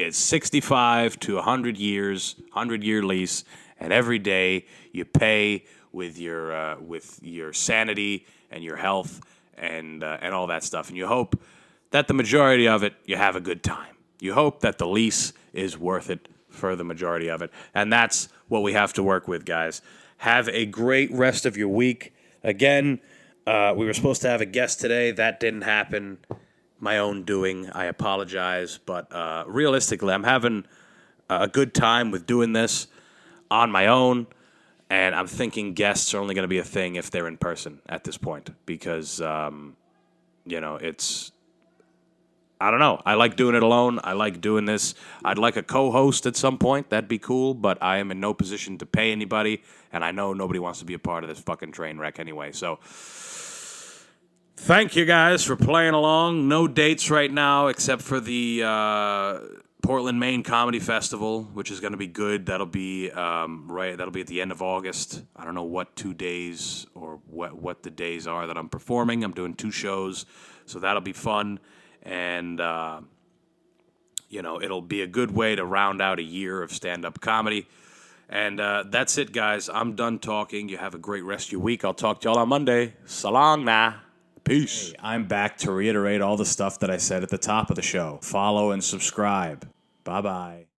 65 to 100 years, 100-year lease, and every day you pay with your sanity and your health and all that stuff. And you hope that the majority of it, you have a good time. You hope that the lease is worth it for the majority of it. And that's what we have to work with, guys. Have a great rest of your week. Again, we were supposed to have a guest today. That didn't happen. My own doing. I apologize. But realistically, I'm having a good time with doing this on my own. And I'm thinking guests are only going to be a thing if they're in person at this point. Because, it's... I don't know. I like doing it alone. I like doing this. I'd like a co-host at some point. That'd be cool. But I am in no position to pay anybody. And I know nobody wants to be a part of this fucking train wreck anyway. So... thank you guys for playing along. No dates right now except for the Portland, Maine Comedy Festival, which is going to be good. That'll be That'll be at the end of August. I don't know what 2 days or what the days are that I'm performing. I'm doing 2 shows, so that'll be fun. And it'll be a good way to round out a year of stand-up comedy. And that's it, guys. I'm done talking. You have a great rest of your week. I'll talk to y'all on Monday. So long now. Peace. Hey, I'm back to reiterate all the stuff that I said at the top of the show. Follow and subscribe. Bye-bye.